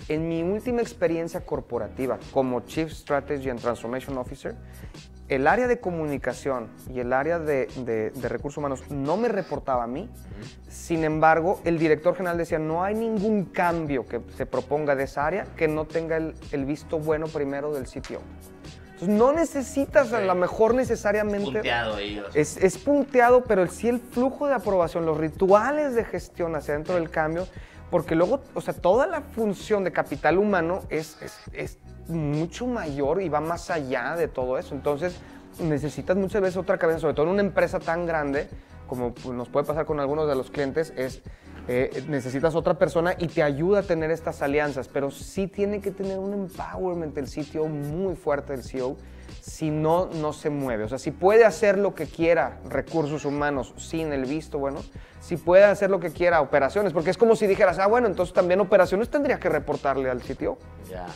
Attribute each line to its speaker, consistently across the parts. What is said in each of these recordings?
Speaker 1: En mi última experiencia corporativa como Chief Strategy and Transformation Officer, el área de comunicación y el área de recursos humanos no me reportaba a mí. Sin embargo, el director general decía, no hay ningún cambio que se proponga de esa área que no tenga el visto bueno primero del CTO. Entonces, no necesitas a lo mejor necesariamente...
Speaker 2: Es punteado ahí. O sea.
Speaker 1: Es punteado, pero sí el flujo de aprobación, los rituales de gestión hacia dentro del cambio, porque luego, o sea, toda la función de capital humano es mucho mayor y va más allá de todo eso. Entonces, necesitas muchas veces otra cabeza, sobre todo en una empresa tan grande, como nos puede pasar con algunos de los clientes, necesitas otra persona y te ayuda a tener estas alianzas, pero sí tiene que tener un empowerment del CTO muy fuerte del CEO, si no, no se mueve. O sea, si puede hacer lo que quiera recursos humanos sin el visto, bueno, si puede hacer lo que quiera operaciones, porque es como si dijeras, bueno, entonces también operaciones tendría que reportarle al CTO.
Speaker 2: Ya.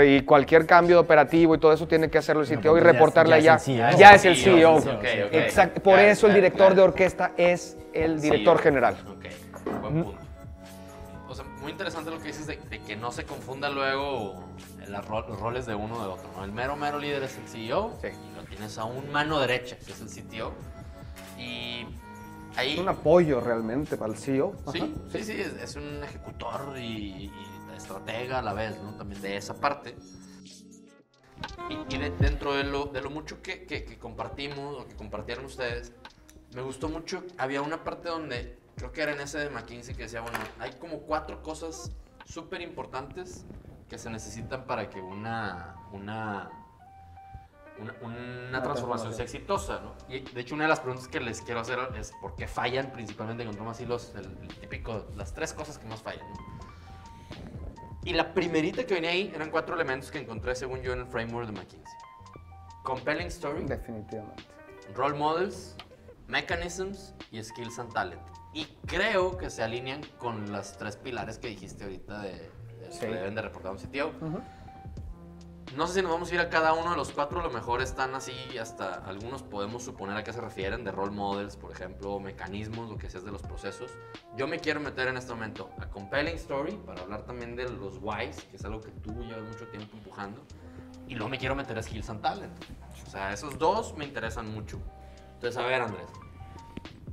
Speaker 1: Y cualquier cambio de operativo y todo eso tiene que hacerlo el CTO y reportarle allá.
Speaker 3: Ya
Speaker 1: Ya es el CEO.
Speaker 2: Okay.
Speaker 1: Exacto. Por eso el director de orquesta es el director general.
Speaker 2: Ok, buen punto. O sea, muy interesante lo que dices de que no se confunda luego los roles de uno o de otro, ¿no? El mero líder es el CEO,
Speaker 1: sí,
Speaker 2: y lo tienes a un mano derecha, que es el CTO. Y ahí...
Speaker 1: Es un apoyo realmente para el CEO.
Speaker 2: Sí, es un ejecutor y estratega a la vez, ¿no? También de esa parte. Y dentro de lo mucho que compartimos, o que compartieron ustedes, me gustó mucho, había una parte donde, creo que era en ese de McKinsey, que decía, bueno, hay como 4 cosas súper importantes que se necesitan para que una transformación sea exitosa, ¿no? Y de hecho, una de las preguntas que les quiero hacer es ¿por qué fallan? Principalmente encontramos así el típico, las 3 cosas que más fallan, ¿no? Y la primerita que venía ahí eran 4 elementos que encontré, según yo, en el framework de McKinsey. Compelling story.
Speaker 1: Definitivamente.
Speaker 2: Role models, mechanisms y skills and talent. Y creo que se alinean con las 3 pilares que dijiste ahorita que deben de reportar un CTO. No sé si nos vamos a ir a cada uno de los 4, a lo mejor están así, hasta algunos podemos suponer a qué se refieren, de role models, por ejemplo, mecanismos, lo que seas de los procesos. Yo me quiero meter en este momento a compelling story, para hablar también de los whys, que es algo que tú llevas mucho tiempo empujando, y luego me quiero meter a skills and talent. O sea, esos 2 me interesan mucho. Entonces, a ver, Andrés,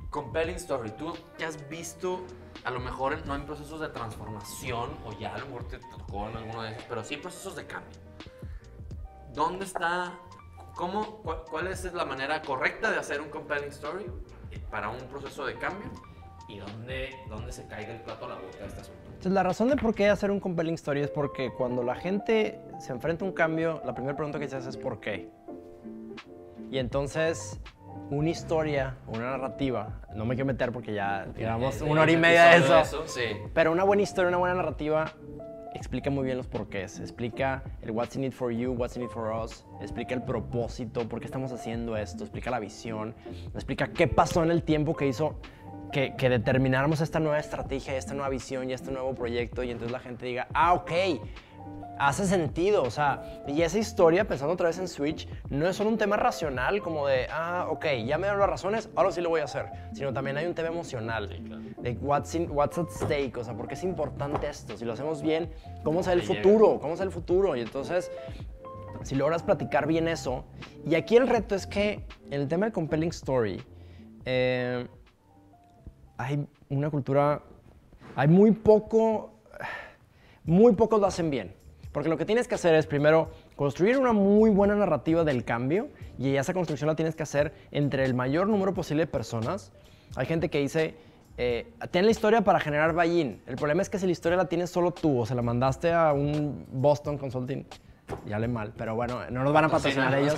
Speaker 2: compelling story, tú que has visto, a lo mejor no en procesos de transformación, o ya a lo mejor te tocó en alguno de esos, pero sí en procesos de cambio. ¿Dónde está, cuál es la manera correcta de hacer un compelling story para un proceso de cambio? ¿Y dónde se cae del plato a la boca este asunto?
Speaker 3: Entonces, la razón de por qué hacer un compelling story es porque cuando la gente se enfrenta a un cambio, la primera pregunta que se hace es ¿por qué? Y entonces, una historia, una narrativa, no me quiero meter porque ya llevamos 1 hora y media de eso,
Speaker 2: sí.
Speaker 3: Pero una buena historia, una buena narrativa explica muy bien los porqués, explica el what's in it for you, what's in it for us, explica el propósito, por qué estamos haciendo esto, explica la visión, explica qué pasó en el tiempo que hizo que determináramos esta nueva estrategia, esta nueva visión y este nuevo proyecto, y entonces la gente diga, ok, hace sentido, o sea, y esa historia, pensando otra vez en Switch, no es solo un tema racional como de, ok, ya me dan las razones, ahora sí lo voy a hacer, sino también hay un tema emocional, de what's at stake, o sea, ¿por qué es importante esto? Si lo hacemos bien, ¿cómo será el futuro? ¿Cómo será el futuro? Y entonces, si logras platicar bien eso, y aquí el reto es que en el tema del compelling story, hay una cultura, hay muy pocos lo hacen bien. Porque lo que tienes que hacer es, primero, construir una muy buena narrativa del cambio, y esa construcción la tienes que hacer entre el mayor número posible de personas. Hay gente que dice, ten la historia para generar buy-in. El problema es que si la historia la tienes solo tú o se la mandaste a un Boston Consulting, ya le mal, pero bueno, no nos van a patrocinar ellos.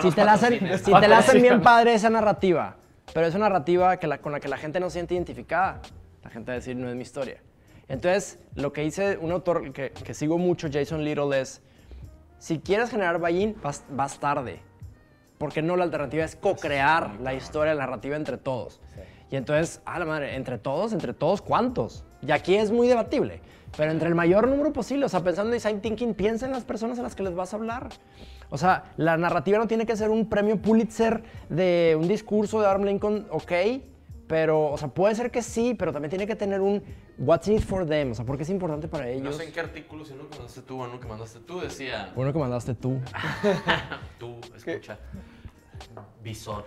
Speaker 3: Si te la hacen bien padre esa narrativa, pero es una narrativa con la que la gente no se siente identificada, la gente va a decir, no es mi historia. Entonces, lo que dice un autor que sigo mucho, Jason Little, es, si quieres generar buy-in, vas tarde. Porque no, la alternativa es co-crear la historia, la narrativa entre todos. Sí. Y entonces, la madre, ¿entre todos cuántos? Y aquí es muy debatible. Pero entre el mayor número posible, o sea, pensando en design thinking, piensa en las personas a las que les vas a hablar. O sea, la narrativa no tiene que ser un premio Pulitzer de un discurso de Abraham Lincoln, ok, pero, o sea, puede ser que sí, pero también tiene que tener un what's in it for them, o sea, porque es importante para ellos.
Speaker 2: No sé en qué artículo, si uno que mandaste tú o uno que mandaste tú, decía...
Speaker 3: Uno que mandaste tú.
Speaker 2: Tú, escucha, visor.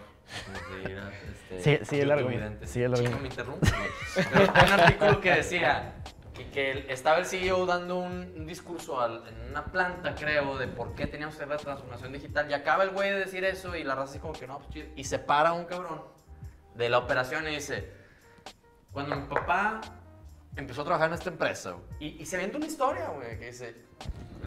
Speaker 3: Sí, el argumento.
Speaker 2: Vidente.
Speaker 3: Sí, el
Speaker 2: Chico,
Speaker 3: argumento.
Speaker 2: me interrumpe. Pero hay un artículo que decía que estaba el CEO dando un discurso en una planta, creo, de por qué teníamos que hacer la transformación digital. Y acaba el güey de decir eso y la raza así como que no, pues chido. Y se para un cabrón de la operación y dice, cuando mi papá empezó a trabajar en esta empresa, y se avienta una historia, güey, que dice,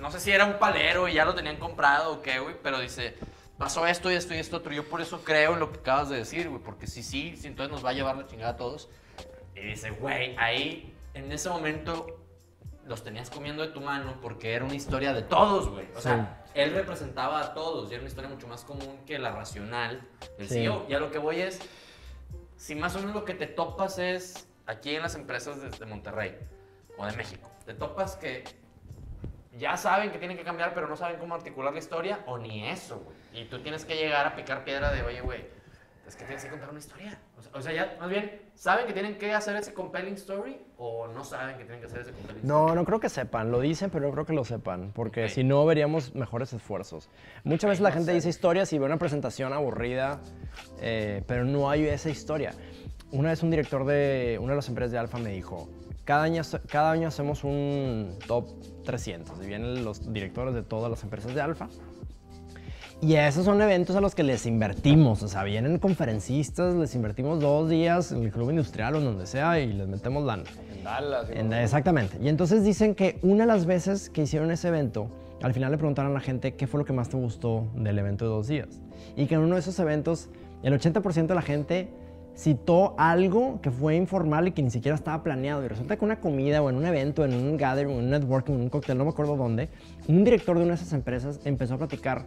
Speaker 2: no sé si era un palero y ya lo tenían comprado o qué, güey, pero dice, pasó esto y esto y esto otro. Yo por eso creo en lo que acabas de decir, güey, porque sí, entonces nos va a llevar la chingada a todos. Y dice, güey, ahí, en ese momento, los tenías comiendo de tu mano porque era una historia de todos, güey. O sea, él representaba a todos y era una historia mucho más común que la racional del CEO. Y a lo que voy es, si más o menos lo que te topas es, aquí en las empresas de Monterrey o de México, te topas que ya saben que tienen que cambiar, pero no saben cómo articular la historia, o ni eso, güey. Y tú tienes que llegar a picar piedra de, oye, güey, es que tienes que contar una historia. O sea, ya, más bien, ¿saben que tienen que hacer ese compelling story o no saben que tienen que hacer ese compelling story?
Speaker 3: No creo que sepan, lo dicen, pero no creo que lo sepan, porque si no veríamos mejores esfuerzos. Muchas veces la gente dice historias y ve una presentación aburrida, pero no hay esa historia. Una vez un director de una de las empresas de Alfa me dijo, cada año hacemos un top 300 y vienen los directores de todas las empresas de Alfa. Y esos son eventos a los que les invertimos, o sea, vienen conferencistas, les invertimos 2 días en el club industrial o en donde sea y les metemos lana.
Speaker 1: En Dallas.
Speaker 3: Exactamente. Y entonces dicen que una de las veces que hicieron ese evento, al final le preguntaron a la gente qué fue lo que más te gustó del evento de 2 días. Y que en uno de esos eventos, el 80% de la gente citó algo que fue informal y que ni siquiera estaba planeado. Y resulta que una comida o en un evento, en un gathering, en un networking, en un cóctel, no me acuerdo dónde, un director de una de esas empresas empezó a platicar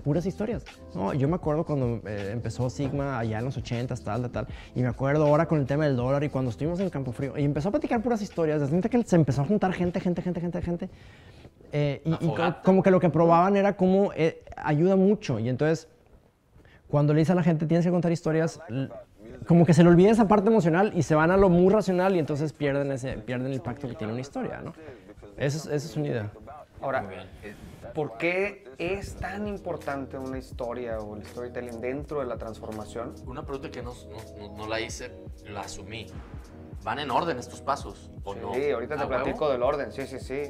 Speaker 3: puras historias. No, yo me acuerdo cuando empezó Sigma allá en los 80s, tal. Y me acuerdo ahora con el tema del dólar y cuando estuvimos en Campo Frío. Y empezó a platicar puras historias. Desde que se empezó a juntar gente. Y como que lo que probaban era cómo ayuda mucho. Y entonces, cuando le dice a la gente, tienes que contar historias, como que se le olvida esa parte emocional y se van a lo muy racional y entonces pierden el impacto que tiene una historia, ¿no? Esa es una idea.
Speaker 1: Ahora, ¿por qué es tan importante una historia o el storytelling dentro de la transformación?
Speaker 2: Una pregunta que no la hice, la asumí. ¿Van en orden estos pasos o no?
Speaker 1: Sí, ahorita te platico del orden, sí.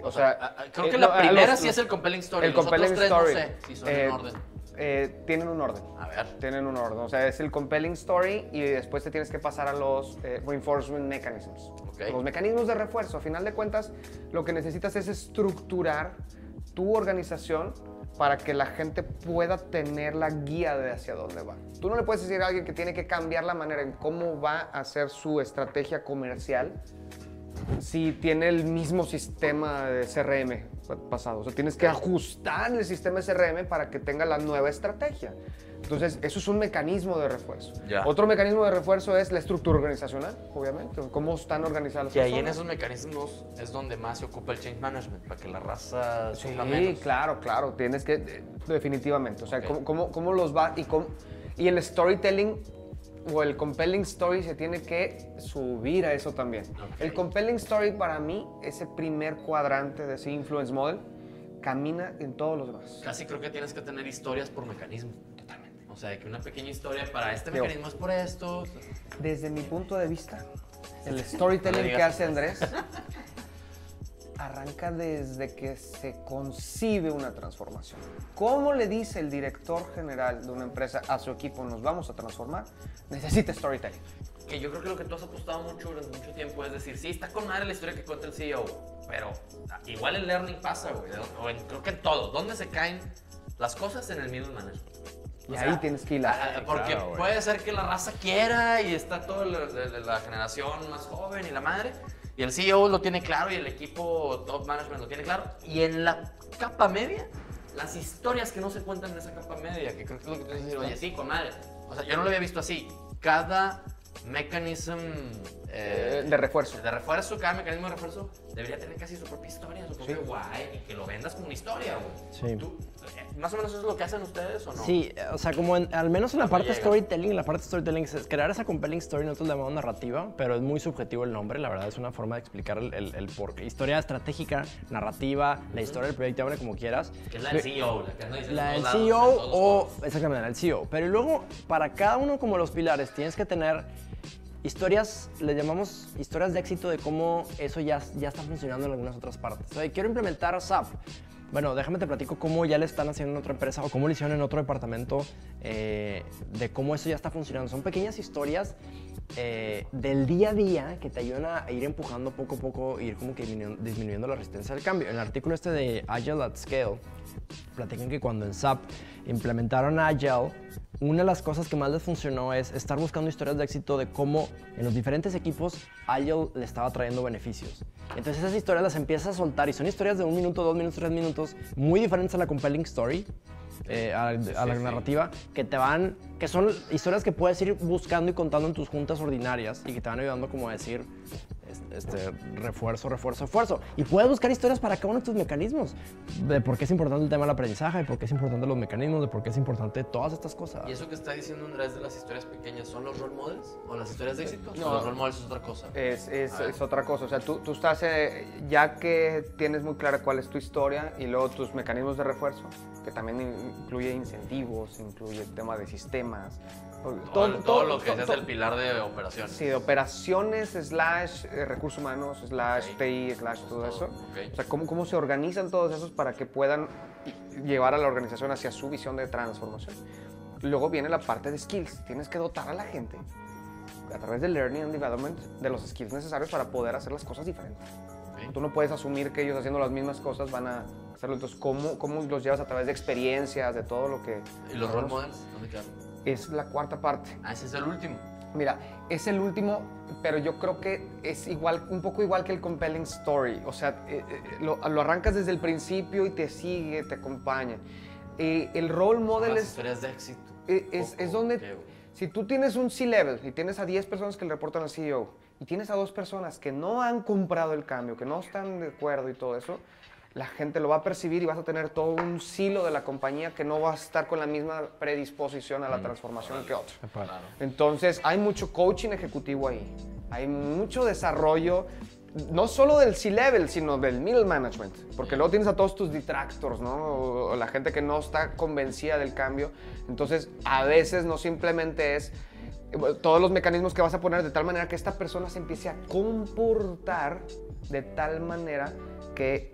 Speaker 2: O sea, creo que la primera sí es el compelling story.
Speaker 1: El compelling story.
Speaker 2: No sé si son en orden.
Speaker 1: Tienen un orden.
Speaker 2: A ver.
Speaker 1: Tienen un orden. O sea, es el compelling story y después te tienes que pasar a los reinforcement mechanisms.
Speaker 2: Okay.
Speaker 1: Los mecanismos de refuerzo. A final de cuentas, lo que necesitas es estructurar tu organización para que la gente pueda tener la guía de hacia dónde va. Tú no le puedes decir a alguien que tiene que cambiar la manera en cómo va a hacer su estrategia comercial si tiene el mismo sistema de CRM pasado. O sea, tienes que ajustar el sistema de CRM para que tenga la nueva estrategia. Entonces, eso es un mecanismo de refuerzo.
Speaker 2: Ya.
Speaker 1: Otro mecanismo de refuerzo es la estructura organizacional, obviamente. Cómo están organizadas las
Speaker 2: Y ahí
Speaker 1: personas.
Speaker 2: en esos mecanismos es donde más se ocupa el change management, para que la raza sufra
Speaker 1: Sí,
Speaker 2: menos.
Speaker 1: claro. Tienes que, definitivamente. O sea,
Speaker 2: Ok.
Speaker 1: cómo los va y el storytelling o el compelling story se tiene que subir a eso también.
Speaker 2: Ok.
Speaker 1: El compelling story para mí, ese primer cuadrante de ese influence model, camina en todos los demás.
Speaker 2: Casi creo que tienes que tener historias por mecanismo.
Speaker 1: Totalmente.
Speaker 2: O sea, que una pequeña historia para este
Speaker 1: Digo,
Speaker 2: mecanismo es por esto.
Speaker 1: Desde mi punto de vista, el storytelling
Speaker 2: digas.
Speaker 1: que hace Andrés arranca desde que se concibe una transformación. ¿Cómo le dice el director general de una empresa a su equipo, nos vamos a transformar? Necesita storytelling.
Speaker 2: Que yo creo que lo que tú has apostado mucho durante mucho tiempo es decir, sí, está con madre la historia que cuenta el CEO, pero igual el learning pasa, güey. Creo que en todo. ¿Dónde se caen las cosas? En el middle management.
Speaker 1: Y ahí tienes que hilar.
Speaker 2: Porque
Speaker 3: claro, güey.
Speaker 2: puede ser que la raza quiera y está toda la generación más joven y la madre, y el CEO lo tiene claro y el equipo top management lo tiene claro. Y en la capa media, las historias que no se cuentan en esa capa media, que creo que es lo que tú dices, oye, sí, con madre. O sea, yo no lo había visto así. Cada mechanism
Speaker 1: de refuerzo.
Speaker 2: De refuerzo, cada mecanismo de refuerzo debería tener casi su propia historia, su propio guay, y que lo vendas como una historia, güey.
Speaker 3: Sí.
Speaker 2: ¿Más o menos eso es lo que hacen ustedes o no?
Speaker 3: Sí, o sea, como al menos en la parte
Speaker 2: llega.
Speaker 3: storytelling, es crear esa compelling story, nosotros le llamamos narrativa, pero es muy subjetivo el nombre, la verdad es una forma de explicar el porqué. Historia estratégica, narrativa, la historia del proyecto, llámale como quieras.
Speaker 2: Que es la del CEO, la que no dice
Speaker 3: La del CEO o, exactamente, la del CEO. Pero luego, para cada uno como los pilares, tienes que tener historias, le llamamos historias de éxito de cómo eso ya está funcionando en algunas otras partes. O sea, quiero implementar SAP. Bueno, déjame te platico cómo ya le están haciendo en otra empresa o cómo lo hicieron en otro departamento, de cómo eso ya está funcionando. Son pequeñas historias del día a día que te ayudan a ir empujando poco a poco, ir como que disminuyendo la resistencia al cambio. En el artículo este de Agile at Scale, platican que cuando en SAP implementaron Agile, una de las cosas que más les funcionó es estar buscando historias de éxito de cómo en los diferentes equipos Agile le estaba trayendo beneficios. Entonces esas historias las empiezas a soltar y son historias de 1 minuto, 2 minutos, 3 minutos, muy diferentes a la compelling story, a la narrativa, que son historias que puedes ir buscando y contando en tus juntas ordinarias y que te van ayudando como a decir refuerzo. Y puedes buscar historias para cada uno de tus mecanismos, de por qué es importante el tema del aprendizaje, de por qué es importante los mecanismos, de por qué es importante todas estas cosas.
Speaker 2: ¿Y eso que está diciendo Andrés de las historias pequeñas son los role models o las historias de éxito?
Speaker 1: No.
Speaker 2: ¿O los role models es otra cosa?
Speaker 1: Es otra cosa, o sea, tú estás, ya que tienes muy clara cuál es tu historia y luego tus mecanismos de refuerzo, que también incluye incentivos, incluye el tema de sistemas.
Speaker 2: Todo lo que es el pilar de operaciones.
Speaker 1: Sí, de operaciones, recursos humanos, TI, todo eso.
Speaker 2: Okay.
Speaker 1: O sea, cómo se organizan todos esos para que puedan llevar a la organización hacia su visión de transformación. Luego viene la parte de skills. Tienes que dotar a la gente a través de learning and development de los skills necesarios para poder hacer las cosas diferentes. Okay. Tú no puedes asumir que ellos haciendo las mismas cosas van a hacerlo. Entonces, ¿cómo los llevas a través de experiencias, de todo lo que...
Speaker 2: ¿Y los role models? ¿Dónde quedan?
Speaker 1: Es la cuarta parte.
Speaker 2: Ah, ese es el último.
Speaker 1: Mira, es el último, pero yo creo que es un poco igual que el compelling story. O sea, lo arrancas desde el principio y te sigue, te acompaña. El role model
Speaker 2: las historias de éxito.
Speaker 1: Es donde, si tú tienes un C-level y tienes a 10 personas que le reportan al CEO y tienes a 2 personas que no han comprado el cambio, que no están de acuerdo y todo eso, la gente lo va a percibir y vas a tener todo un silo de la compañía que no va a estar con la misma predisposición a la transformación que otro.
Speaker 2: Claro.
Speaker 1: Entonces, hay mucho coaching ejecutivo ahí. Hay mucho desarrollo, no solo del C-level, sino del middle management. Porque luego tienes a todos tus detractors, ¿no? O la gente que no está convencida del cambio. Entonces, a veces no simplemente es todos los mecanismos que vas a poner de tal manera que esta persona se empiece a comportar de tal manera que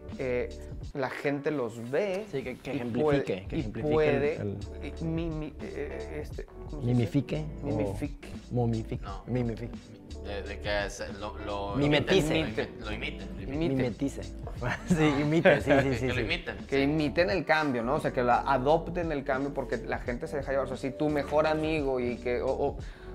Speaker 1: la gente los ve,
Speaker 3: sí, que
Speaker 1: y
Speaker 3: ejemplifique,
Speaker 1: puede
Speaker 3: mimifique.
Speaker 1: Mimifique.
Speaker 2: No.
Speaker 3: Mimifique.
Speaker 2: De que lo
Speaker 3: Mimetice.
Speaker 2: Lo imiten.
Speaker 3: Mimetice. Sí, imite, sí.
Speaker 2: Que lo imiten.
Speaker 1: Que imiten el cambio, ¿no? O sea, que adopten el cambio porque la gente se deja llevar. O sea, si tu mejor amigo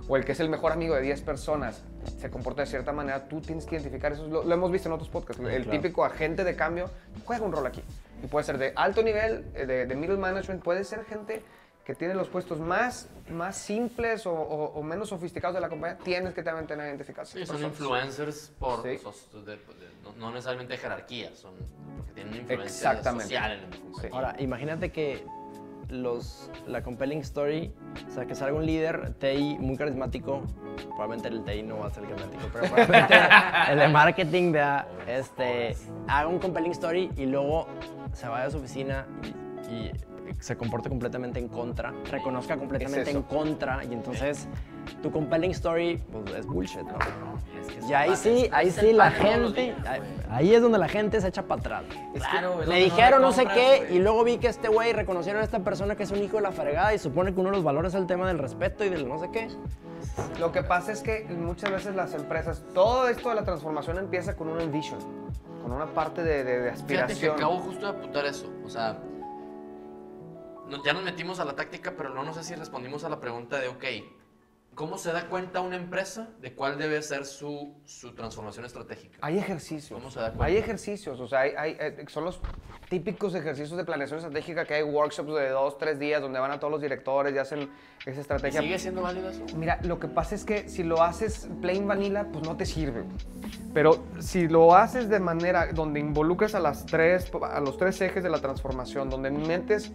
Speaker 1: o el que es el mejor amigo de 10 personas se comporta de cierta manera, tú tienes que identificar eso. Lo hemos visto en otros podcasts. El típico agente de cambio juega un rol aquí. Y puede ser de alto nivel, de middle management, puede ser gente que tiene los puestos más simples o menos sofisticados de la compañía. Tienes que también tener identificación.
Speaker 2: Sí, son influencers
Speaker 1: Sí.
Speaker 2: no necesariamente jerarquía, porque tienen una influencia social en la compañía.
Speaker 1: Sí.
Speaker 3: Ahora, imagínate que la compelling story, o sea, que salga un líder TI muy carismático, probablemente el TI no va a ser carismático, pero probablemente el de marketing haga un compelling story y luego se vaya a su oficina y se comporte completamente en contra, reconozca completamente en contra y entonces tu compelling story pues, es bullshit, ¿no? Y ahí sí la gente, ahí es donde la gente se echa para atrás.
Speaker 2: Claro,
Speaker 3: Le dijeron no sé qué y luego vi que este güey reconocieron a esta persona que es un hijo de la fregada y supone que uno de los valores es el tema del respeto y del no sé qué.
Speaker 1: Lo que pasa es que muchas veces las empresas, todo esto de la transformación empieza con una vision, con una parte de aspiración.
Speaker 2: Fíjate que acabo justo de apuntar eso, o sea, ya nos metimos a la táctica, pero no sé si respondimos a la pregunta de, ok, ¿cómo se da cuenta una empresa de cuál debe ser su transformación estratégica?
Speaker 1: Hay ejercicios.
Speaker 2: ¿Cómo se da cuenta?
Speaker 1: Hay ejercicios, o sea, son los típicos ejercicios de planeación estratégica que hay workshops de 2, 3 días donde van a todos los directores y hacen esa estrategia.
Speaker 2: ¿Sigue siendo válido eso?
Speaker 1: Mira, lo que pasa es que si lo haces plain vanilla, pues no te sirve. Pero si lo haces de manera donde involucras a los tres ejes de la transformación, donde metes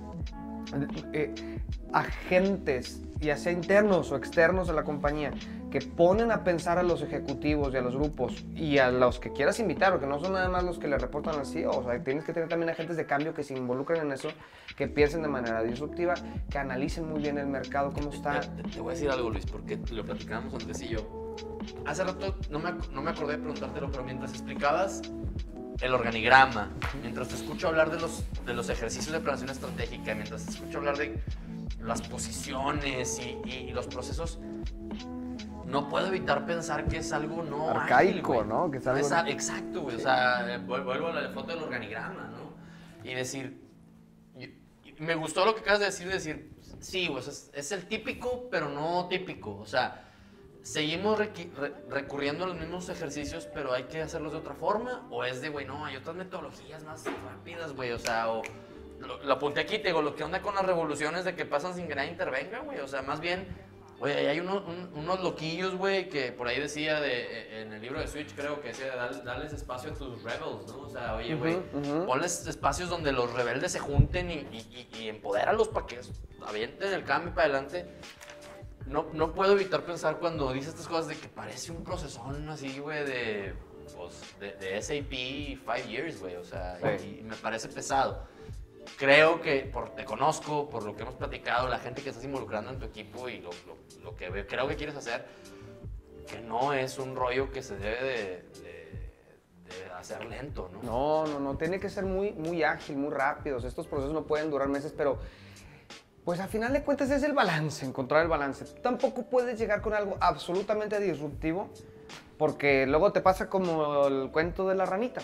Speaker 1: agentes, ya sea internos o externos de la compañía, que ponen a pensar a los ejecutivos y a los grupos y a los que quieras invitar, porque no son nada más los que le reportan al CEO, o sea, tienes que tener también agentes de cambio que se involucren en eso, que piensen de manera disruptiva, que analicen muy bien el mercado, cómo está.
Speaker 2: Te voy a decir algo, Luis, porque lo platicábamos antes y yo. Hace rato no me acordé de preguntártelo, pero mientras explicabas el organigrama, mientras te escucho hablar de los ejercicios de planeación estratégica, mientras te escucho hablar de las posiciones y los procesos, no puedo evitar pensar que es algo no
Speaker 1: arcaico,
Speaker 2: ágil,
Speaker 1: ¿no? Que es algo...
Speaker 2: Exacto, güey. O sea, vuelvo a la foto del organigrama, ¿no? Y decir, me gustó lo que acabas de decir, sí, güey, es el típico, pero no típico. O sea, seguimos recurriendo a los mismos ejercicios, pero hay que hacerlos de otra forma. O es de, güey, no, hay otras metodologías más rápidas, güey. O sea, lo apunté aquí, te digo, lo que onda con las revoluciones de que pasan sin que nadie intervenga, güey. O sea, más bien, güey, hay unos loquillos, güey, que por ahí decía en el libro de Switch, creo que decía, darles espacio a tus rebels, ¿no? O sea, oye, güey, ponles espacios donde los rebeldes se junten y empodéralos para que avienten el cambio para adelante. No puedo evitar pensar cuando dice estas cosas de que parece un procesón así, güey, de SAP 5 years, güey, o sea, sí. Y me parece pesado. Creo que, te conozco, por lo que hemos platicado, la gente que estás involucrando en tu equipo y lo que creo que quieres hacer, que no es un rollo que se debe de hacer lento, ¿no?
Speaker 1: No, tiene que ser muy, muy ágil, muy rápido. O sea, estos procesos no pueden durar meses, pero pues al final de cuentas es el balance, encontrar el balance. Tú tampoco puedes llegar con algo absolutamente disruptivo, porque luego te pasa como el cuento de la ranita.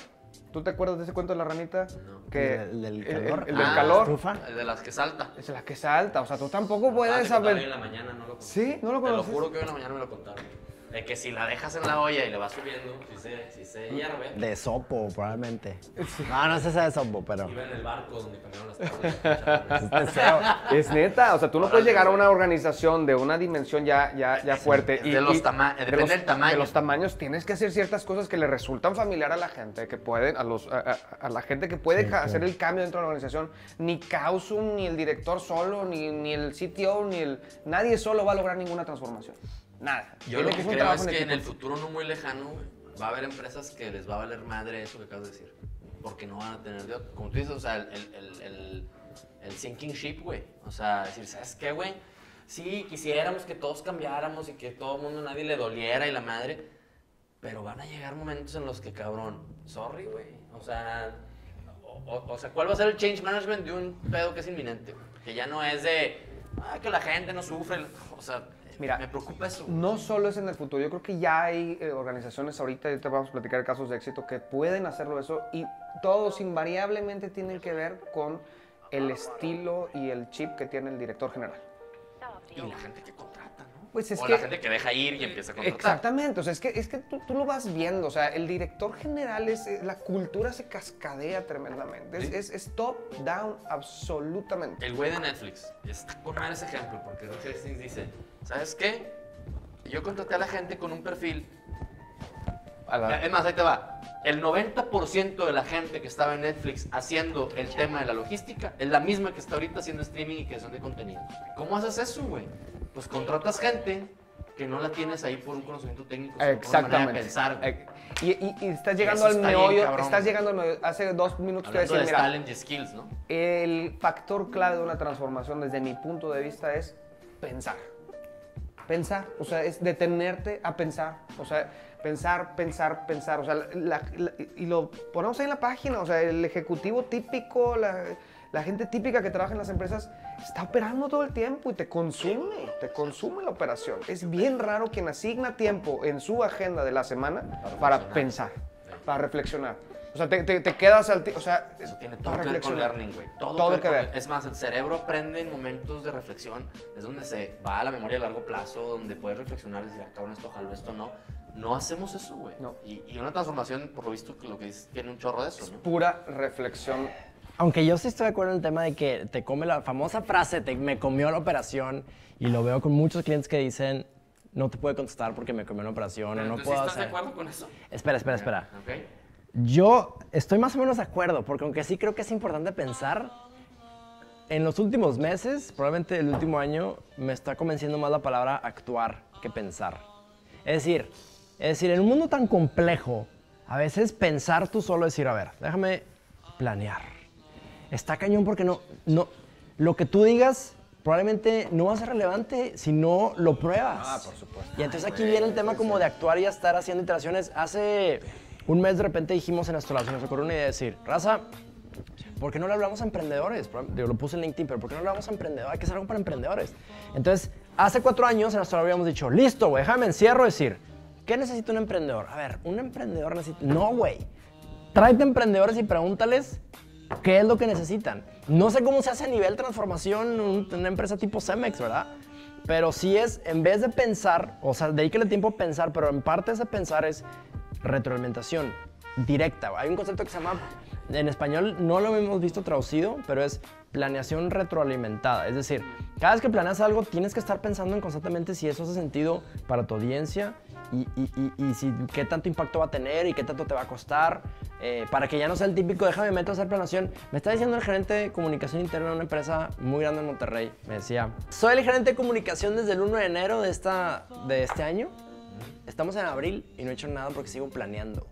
Speaker 1: ¿Tú te acuerdas de ese cuento de la ranita?
Speaker 2: No.
Speaker 3: Que el del calor.
Speaker 1: El del calor.
Speaker 3: Estufa.
Speaker 2: El de las que salta.
Speaker 1: Es la que salta. O sea, tú tampoco puedes saber.
Speaker 2: Hoy en la mañana no lo conté.
Speaker 1: Sí, no lo conoces.
Speaker 2: Te lo juro que hoy en la mañana me lo contaron. De que si la dejas en la olla y le vas subiendo, si se hierve.
Speaker 3: De sopo, probablemente. No sé si es de sopo, pero...
Speaker 2: Iba en el barco donde cambiaron las tablas.
Speaker 1: Es neta, o sea, tú no puedes llegar a una organización de una dimensión ya fuerte.
Speaker 2: Depende del tamaño.
Speaker 1: De los tamaños, tienes que hacer ciertas cosas que le resultan familiar a la gente, que pueden, a la gente que puede hacer el cambio dentro de la organización. Ni Kausum, ni el director solo, ni el CTO, nadie solo va a lograr ninguna transformación. Nada.
Speaker 2: Yo lo que creo es que en el futuro no muy lejano, güey, va a haber empresas que les va a valer madre eso que acabas de decir. Porque no van a tener, como tú dices, o sea, el sinking ship, güey. O sea, decir, ¿sabes qué, güey? Sí, quisiéramos que todos cambiáramos y que todo el mundo, nadie le doliera y la madre. Pero van a llegar momentos en los que, cabrón, sorry, güey. O sea, ¿cuál va a ser el change management de un pedo que es inminente, güey? Que ya no es de, que la gente no sufre, o sea...
Speaker 1: Mira,
Speaker 2: me preocupa eso.
Speaker 1: No solo es en el futuro, yo creo que ya hay organizaciones ahorita, y te vamos a platicar casos de éxito, que pueden hacerlo eso y todos invariablemente tienen que ver con el estilo y el chip que tiene el director general.
Speaker 2: Y la gente que contrata, ¿no?
Speaker 1: Pues es
Speaker 2: o
Speaker 1: que,
Speaker 2: la gente que deja ir y empieza a contratar.
Speaker 1: Exactamente, o sea, es que tú lo vas viendo, o sea, el director general, la cultura se cascadea tremendamente,
Speaker 2: ¿Sí?
Speaker 1: es top-down absolutamente.
Speaker 2: El güey de Netflix, está con mal ese ejemplo, porque Reed Hastings dice, ¿sabes qué? Yo contraté a la gente con un perfil, es más, ahí te va, el 90% de la gente que estaba en Netflix haciendo el tema de la logística es la misma que está ahorita haciendo streaming y creación de contenido. ¿Cómo haces eso, güey? Pues contratas gente que no la tienes ahí por un conocimiento técnico, sino por una manera de pensar.
Speaker 1: Y estás llegando al meollo, hace 2 minutos te
Speaker 2: Hablando
Speaker 1: decía,
Speaker 2: de
Speaker 1: mira,
Speaker 2: talent y skills, ¿no?
Speaker 1: el factor clave de una transformación desde mi punto de vista es pensar. Pensar, o sea, es detenerte a pensar, o sea, pensar, o sea, y lo ponemos ahí en la página, o sea, el ejecutivo típico, la gente típica que trabaja en las empresas está operando todo el tiempo y te consume la operación. Es bien raro quien asigna tiempo en su agenda de la semana para pensar, para reflexionar. O sea, te quedas o sea,
Speaker 2: eso tiene todo que ver con learning, güey. Todo que ver. Es más, el cerebro aprende en momentos de reflexión, es donde se va a la memoria a largo plazo, donde puedes reflexionar y decir, cabrón, esto jalo, esto no. No hacemos eso, güey.
Speaker 1: No.
Speaker 2: Y una transformación, por lo visto, lo que dices, tiene un chorro de eso, ¿no?
Speaker 1: Pura reflexión
Speaker 3: Aunque yo sí estoy de acuerdo en el tema de que te come la famosa frase, me comió la operación, y lo veo con muchos clientes que dicen, no te puedo contestar porque me comió la operación, o no puedo
Speaker 2: ¿Estás
Speaker 3: hacer...
Speaker 2: de acuerdo con eso?
Speaker 3: Espera.
Speaker 2: Ok.
Speaker 3: Yo estoy más o menos de acuerdo, porque aunque sí creo que es importante pensar, en los últimos meses, probablemente el último año, me está convenciendo más la palabra actuar que pensar. Es decir, en un mundo tan complejo, a veces pensar tú solo, decir, a ver, déjame planear. Está cañón porque lo que tú digas probablemente no va a ser relevante si no lo pruebas.
Speaker 1: Ah, por supuesto.
Speaker 3: Y entonces aquí viene el tema como de actuar y estar haciendo iteraciones. Hace un mes de repente dijimos en nuestro lado, se nos ocurrió una idea de decir, raza, ¿por qué no le hablamos a emprendedores? Yo lo puse en LinkedIn, pero ¿por qué no le hablamos a emprendedores? Hay que hacer algo para emprendedores. Entonces, hace 4 años en nuestro lado habíamos dicho, listo, güey, déjame encierro decir, ¿qué necesita un emprendedor? A ver, un emprendedor necesita... No, güey. Tráete emprendedores y pregúntales qué es lo que necesitan. No sé cómo se hace a nivel transformación una empresa tipo Cemex, ¿verdad? Pero sí es, en vez de pensar, o sea, dedíquele tiempo a pensar, pero en parte ese pensar es retroalimentación directa. Hay un concepto que se llama, en español no lo hemos visto traducido, pero es planeación retroalimentada. Es decir, cada vez que planeas algo tienes que estar pensando en constantemente si eso hace sentido para tu audiencia y si, qué tanto impacto va a tener y qué tanto te va a costar, para que ya no sea el típico, déjame meto a hacer planeación. Me está diciendo el gerente de comunicación interna de una empresa muy grande en Monterrey, me decía, soy el gerente de comunicación desde el 1 de enero de este año, estamos en abril y no he hecho nada porque sigo planeando.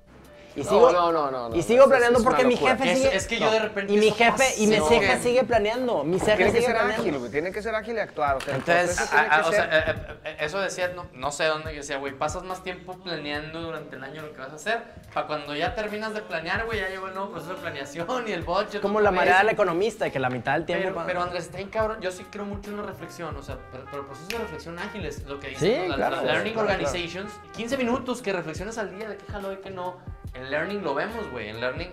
Speaker 3: Y sigo,
Speaker 1: No,
Speaker 3: y sigo
Speaker 1: es
Speaker 3: planeando
Speaker 1: una
Speaker 3: porque mi
Speaker 1: locura.
Speaker 3: jefe sigue...
Speaker 2: Es que yo de repente...
Speaker 3: Y mi
Speaker 2: eso
Speaker 3: jefe,
Speaker 2: pasa.
Speaker 3: y mi
Speaker 2: No,
Speaker 3: ceja sigue planeando. Mi ceja
Speaker 1: Tiene que
Speaker 3: sigue
Speaker 1: ser
Speaker 3: planeando.
Speaker 1: ágil, güey. Tiene que ser ágil y actuar. O sea,
Speaker 3: Entonces,
Speaker 1: el proceso tiene que ser...
Speaker 2: eso decía, no sé dónde decía, güey, pasas más tiempo planeando durante el año lo que vas a hacer, para cuando ya terminas de planear, güey, ya llegó el nuevo proceso de planeación y el budget.
Speaker 3: como la manera del economista, que la mitad del tiempo...
Speaker 2: Pero Andrés, está bien cabrón, yo sí creo mucho en la reflexión, o sea, pero el proceso de reflexión ágil es lo que dicen,
Speaker 3: Sí,
Speaker 2: ¿no?
Speaker 3: claro,
Speaker 2: Las Learning
Speaker 3: claro.
Speaker 2: Organizations, 15 minutos que reflexiones al día de qué jaló y qué no. En Learning lo vemos, güey, en Learning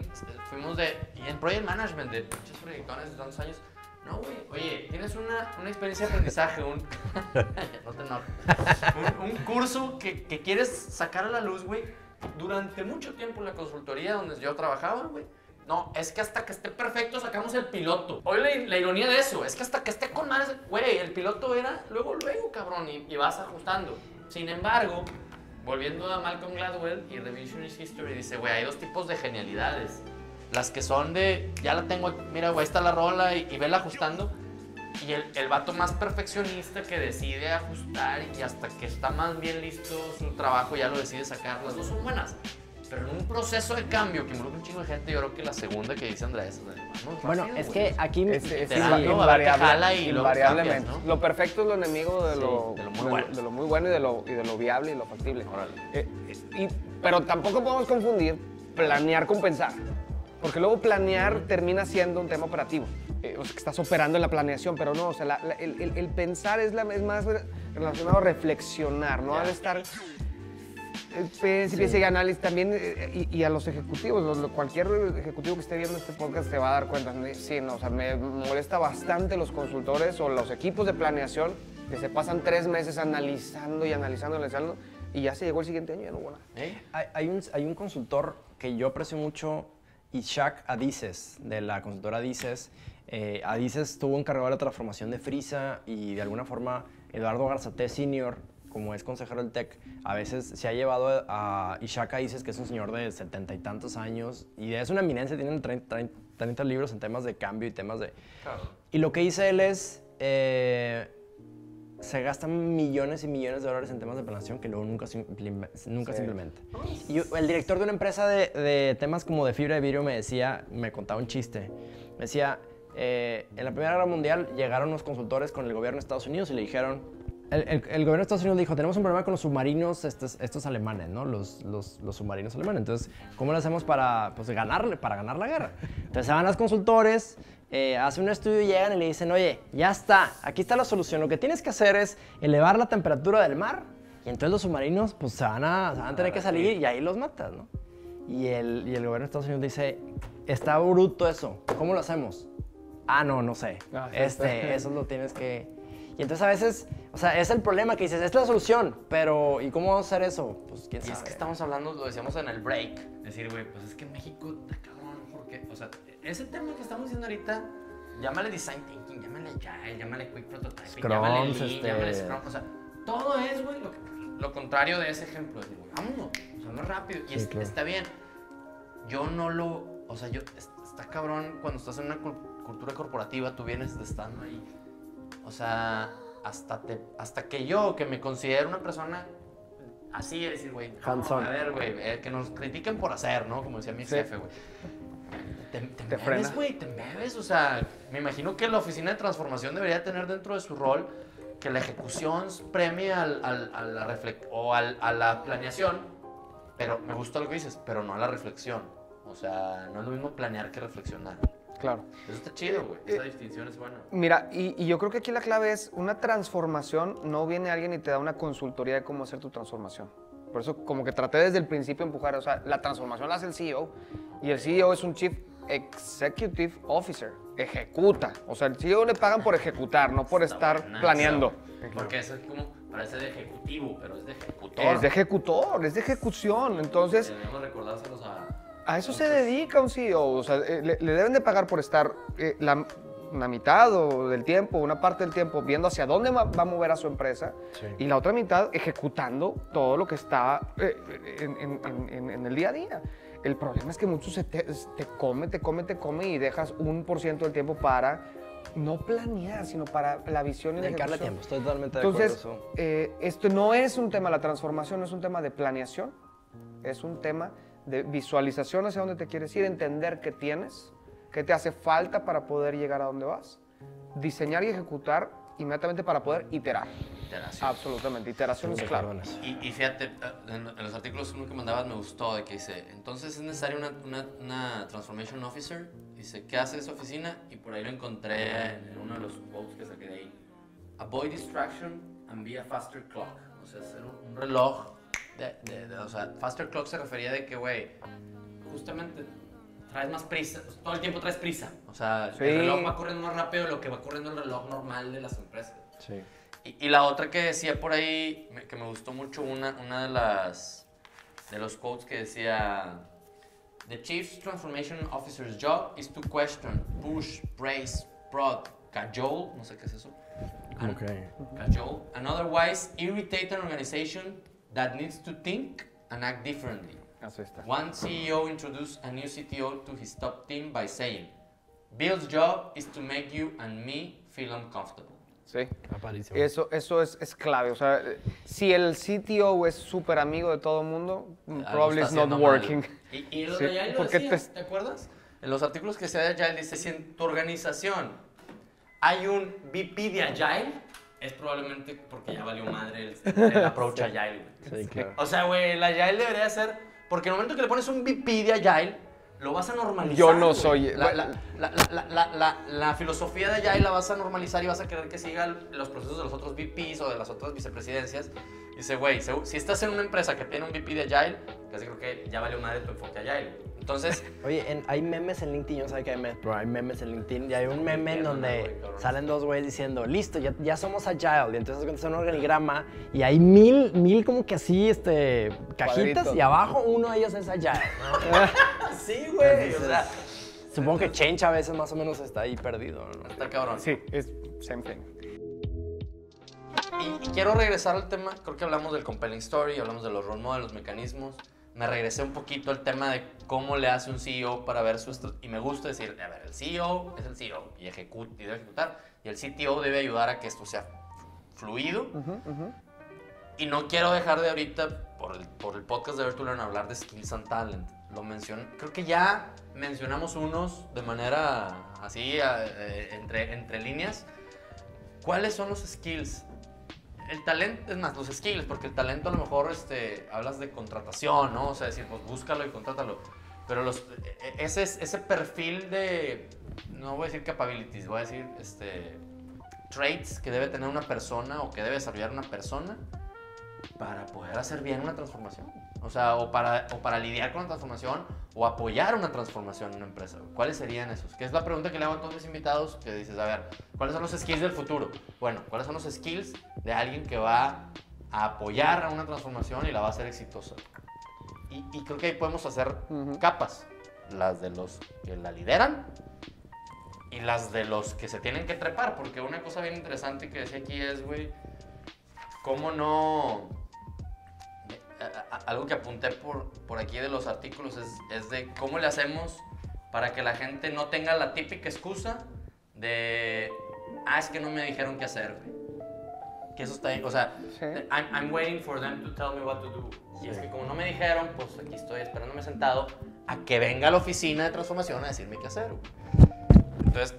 Speaker 2: fuimos y en Project Management de muchos proyectones de tantos años. No, güey, oye, tienes una experiencia de aprendizaje, no te enojes, un curso que quieres sacar a la luz, güey, durante mucho tiempo en la consultoría donde yo trabajaba, güey. No, es que hasta que esté perfecto sacamos el piloto. Oye, la ironía de eso, es que hasta que esté con más, güey, el piloto era luego, cabrón, y vas ajustando. Sin embargo, volviendo a Malcolm Gladwell y Revisionist History, dice, güey, hay 2 tipos de genialidades. Las que son de, ya la tengo, mira, güey, está la rola y vela ajustando. Y el vato más perfeccionista que decide ajustar y hasta que está más bien listo su trabajo ya lo decide sacar. Las 2 son buenas. Pero en un proceso de cambio que involucra un chingo de gente, yo creo que la segunda que dice Andrés,
Speaker 3: Bueno, es que aquí...
Speaker 1: Es
Speaker 2: Literal, a ver qué jala y luego
Speaker 1: invariablemente.
Speaker 2: cambias, ¿no?
Speaker 1: Lo perfecto es lo enemigo de lo
Speaker 2: muy bueno.
Speaker 1: y de lo viable y lo factible. Pero tampoco podemos confundir planear con pensar. Porque luego planear termina siendo un tema operativo. O sea, que estás operando en la planeación, pero no, o sea, el pensar es más relacionado a reflexionar, ¿no? Al estar... Piensa y análisis también, y a los ejecutivos, cualquier ejecutivo que esté viendo este podcast se va a dar cuenta. Sí, no, o sea, me molesta bastante los consultores o los equipos de planeación que se pasan 3 meses analizando y ya se llegó el siguiente año y ya no hubo nada.
Speaker 3: Hay un consultor que yo aprecio mucho, Ishak Adises, de la consultora Adises. Adises estuvo encargado de la transformación de Frisa y de alguna forma Eduardo Garzate Sr., como es consejero del TEC, a veces se ha llevado a Ishak Adises, que es un señor de 70 y tantos años, y es una eminencia, tiene 30 libros en temas de cambio y temas de... Claro. Y lo que dice él es, se gastan millones y millones de dólares en temas de planeación que luego nunca se implementa. Y el director de una empresa de temas como de fibra de vidrio me contaba un chiste. Me decía, en la Primera Guerra Mundial llegaron unos consultores con el gobierno de Estados Unidos y le dijeron, el gobierno de Estados Unidos dijo, tenemos un problema con los submarinos estos alemanes, ¿no? Los submarinos alemanes. Entonces, ¿cómo lo hacemos para ganar la guerra? Entonces se van los consultores, hacen un estudio y llegan y le dicen, oye, ya está, aquí está la solución. Lo que tienes que hacer es elevar la temperatura del mar y entonces los submarinos pues se van a tener que salir y ahí los matas, ¿no? Y el gobierno de Estados Unidos dice, está bruto eso, ¿cómo lo hacemos? No sé. Eso lo tienes que... Y entonces a veces O sea, es el problema que dices, esta es la solución, pero ¿y cómo vamos a hacer eso? Pues quién
Speaker 2: Y
Speaker 3: sabe.
Speaker 2: es que estamos hablando, lo decíamos en el break, decir, güey, pues es que en México está cabrón, porque, o sea, ese tema que estamos diciendo ahorita, llámale design thinking, llámale agile, llámale quick prototyping,
Speaker 3: Scrums,
Speaker 2: llámale lean, llámale scrum, o sea, todo es, güey, lo contrario de ese ejemplo, decir, güey, vámonos, o sea, más rápido, y
Speaker 3: claro.
Speaker 2: está bien. Yo no lo, o sea, está cabrón cuando estás en una cultura corporativa, tú vienes de estando ahí, o sea, hasta que yo, que me considero una persona así, es decir, güey,
Speaker 3: Hands-on.
Speaker 2: a ver, güey, que nos critiquen por hacer, ¿no? Como decía mi jefe, güey. Te
Speaker 1: frena.
Speaker 2: embebes, güey, te embebes, o sea, me imagino que la oficina de transformación debería tener dentro de su rol que la ejecución premie a la planeación, pero me gusta lo que dices, pero no a la reflexión, o sea, no es lo mismo planear que reflexionar.
Speaker 1: Claro.
Speaker 2: Eso está chido, güey, esa distinción es buena.
Speaker 1: Mira, y yo creo que aquí la clave es, una transformación, no viene alguien y te da una consultoría de cómo hacer tu transformación. Por eso como que traté desde el principio de empujar, o sea, la transformación la hace el CEO, y el CEO es un Chief Executive Officer, ejecuta. O sea, el CEO le pagan por ejecutar, no por estar
Speaker 2: Buena,
Speaker 1: planeando.
Speaker 2: Porque eso es como, parece de ejecutivo, pero es de ejecutor.
Speaker 1: Es de ejecutor, es de ejecución. Entonces,
Speaker 2: Debemos recordárselos
Speaker 1: a eso se dedica un CEO. O sea, le deben de pagar por estar una mitad o del tiempo, una parte del tiempo, viendo hacia dónde va a mover a su empresa,
Speaker 3: Sí.
Speaker 1: y la otra mitad ejecutando todo lo que está en el día a día. El problema es que muchos te come y dejas 1% del tiempo para no planear, sino para la visión y la
Speaker 3: Dedicarle
Speaker 1: ejecución.
Speaker 3: tiempo, estoy totalmente de acuerdo.
Speaker 1: Entonces, esto no es un tema, la transformación no es un tema de planeación, es un tema de visualización hacia dónde te quieres ir, entender qué tienes, qué te hace falta para poder llegar a donde vas, diseñar y ejecutar inmediatamente para poder iterar.
Speaker 2: Iteración.
Speaker 1: Absolutamente, iteración es clave.
Speaker 2: Y fíjate, en los artículos uno que mandabas me gustó, de que dice, entonces es necesaria una Transformation Officer. Dice, ¿qué hace esa oficina? Y por ahí lo encontré en uno de los quotes que saqué de ahí. Avoid distraction and be a faster clock. O sea, ser un reloj. O sea, faster clock se refería de que, güey, justamente traes más prisa, todo el tiempo traes prisa. O sea,
Speaker 1: Sí.
Speaker 2: el reloj va corriendo más rápido de lo que va corriendo el reloj normal de las empresas.
Speaker 3: Sí.
Speaker 2: Y la otra que decía por ahí, que me gustó mucho, una de los quotes que decía, The Chief Transformation Officer's job is to question, push, praise, prod, cajole, no sé qué es eso, cajole, and otherwise irritate an organization that needs to think and act differently.
Speaker 1: Así está.
Speaker 2: One CEO introduced a new CTO to his top team by saying, Bill's job is to make you and me feel uncomfortable.
Speaker 1: Sí.
Speaker 3: Aparísimo.
Speaker 1: Eso es clave. O sea, si el CTO es súper amigo de todo el mundo,
Speaker 2: Algo
Speaker 1: probably
Speaker 2: está
Speaker 1: it's not
Speaker 2: haciendo mal.
Speaker 1: working.
Speaker 2: Y lo
Speaker 1: Sí,
Speaker 2: de Agile lo
Speaker 1: porque
Speaker 2: decía, ¿te acuerdas? En los artículos que se de Agile dice, si en tu organización hay un VP de Agile, es probablemente porque ya valió madre el approach Agile, güey.
Speaker 3: Sí, claro.
Speaker 2: O sea, güey, el Agile debería ser, porque en el momento que le pones un VP de Agile, lo vas a normalizar.
Speaker 1: Yo no
Speaker 2: güey.
Speaker 1: soy-
Speaker 2: La filosofía de Agile la vas a normalizar y vas a querer que sigan los procesos de los otros VPs o de las otras vicepresidencias. Y dice, güey, si estás en una empresa que tiene un VP de Agile, casi creo que ya valió madre tu enfoque Agile. Entonces,
Speaker 3: Oye, hay memes en LinkedIn, yo no sé qué hay memes, pero hay memes en LinkedIn y hay un meme en donde salen dos güeyes diciendo, listo, ya somos Agile, y entonces cuando un organigrama y hay mil como que así, cajitas
Speaker 1: Cuadritos.
Speaker 3: y abajo uno de ellos es Agile, ¿no?
Speaker 2: sí, güey, o sea,
Speaker 3: Supongo que Change a veces más o menos está ahí perdido, ¿no?
Speaker 2: está cabrón.
Speaker 1: Sí, es same thing.
Speaker 2: Y quiero regresar al tema, creo que hablamos del compelling story, hablamos de los role models, los mecanismos. Me regresé un poquito al tema de cómo le hace un CEO para ver su estrategia. Y me gusta decir, a ver, el CEO es el CEO y debe ejecutar. Y el CTO debe ayudar a que esto sea fluido. Y no quiero dejar de ahorita, por el podcast de Dare to Learn, hablar de skills and talent. Lo mencioné, creo que ya mencionamos unos de manera así, entre líneas. ¿Cuáles son los skills? El talento, es más, los skills, porque el talento a lo mejor hablas de contratación, ¿no? O sea, decir, pues búscalo y contrátalo. Pero ese perfil de, no voy a decir capabilities, voy a decir traits que debe tener una persona o que debe desarrollar una persona para poder hacer bien una transformación. O sea, o para lidiar con la transformación o apoyar una transformación en una empresa. ¿Cuáles serían esos? Que es la pregunta que le hago a todos mis invitados, que dices, a ver, ¿cuáles son los skills del futuro? Bueno, ¿cuáles son los skills de alguien que va a apoyar a una transformación y la va a hacer exitosa? Y creo que ahí podemos hacer capas. Las de los que la lideran y las de los que se tienen que trepar. Porque una cosa bien interesante que decía aquí es, güey, cómo no... Algo que apunté por aquí de los artículos es de cómo le hacemos para que la gente no tenga la típica excusa de, es que no me dijeron qué hacer, güey. Que eso está ahí, o sea,
Speaker 1: Sí.
Speaker 2: I'm waiting for them to tell me what to do. Y es que como no me dijeron, pues aquí estoy esperándome sentado a que venga a la oficina de transformación a decirme qué hacer, güey. Entonces,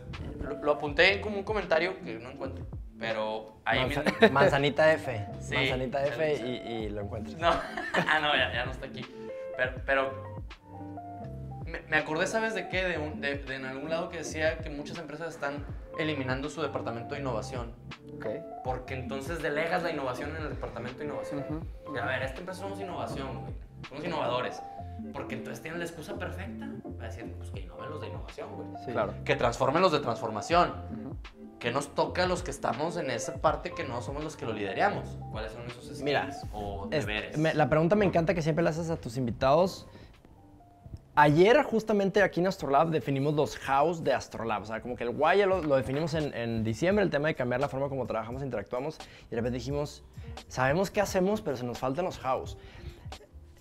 Speaker 2: lo apunté como un comentario que no encuentro. Pero ahí mismo...
Speaker 3: Manzanita F.
Speaker 2: Sí,
Speaker 3: Manzanita F
Speaker 2: sí.
Speaker 3: y lo encuentras.
Speaker 2: No, no, ya no está aquí. Pero me acordé, ¿sabes de qué? De en algún lado que decía que muchas empresas están eliminando su departamento de innovación.
Speaker 1: Ok.
Speaker 2: Porque entonces delegas la innovación en el departamento de innovación. A ver, esta empresa somos innovación, güey. Somos innovadores. Porque entonces tienen la excusa perfecta para decir, pues que innoven los de innovación, güey.
Speaker 3: Sí.
Speaker 1: Claro.
Speaker 2: Que transformen los de transformación. ¿Qué nos toca a los que estamos en esa parte que no somos los que lo lideramos? ¿Cuáles son esos skills
Speaker 3: Mira,
Speaker 2: o deberes?
Speaker 3: la pregunta me encanta que siempre le haces a tus invitados. Ayer, justamente aquí en Astrolab, definimos los hows de Astrolab. O sea, como que el why ya lo definimos en diciembre, el tema de cambiar la forma como trabajamos, interactuamos. Y de repente dijimos, sabemos qué hacemos, pero se nos faltan los hows.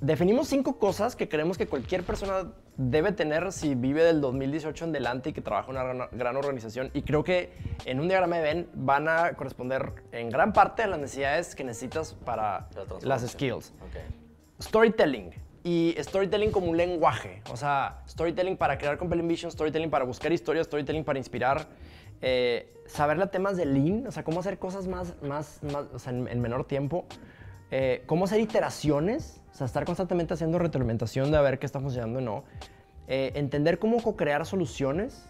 Speaker 3: Definimos 5 cosas que creemos que cualquier persona debe tener si vive del 2018 en delante y que trabaja en una gran organización. Y creo que en un diagrama de Venn van a corresponder en gran parte a las necesidades que necesitas para las skills.
Speaker 2: Okay.
Speaker 3: Storytelling. Y storytelling como un lenguaje. O sea, storytelling para crear compelling vision, storytelling para buscar historias, storytelling para inspirar. Saberle a temas de lean, o sea, cómo hacer cosas más o sea, en menor tiempo. Cómo hacer iteraciones, o sea, estar constantemente haciendo retroalimentación de a ver qué está funcionando o no. Entender cómo co-crear soluciones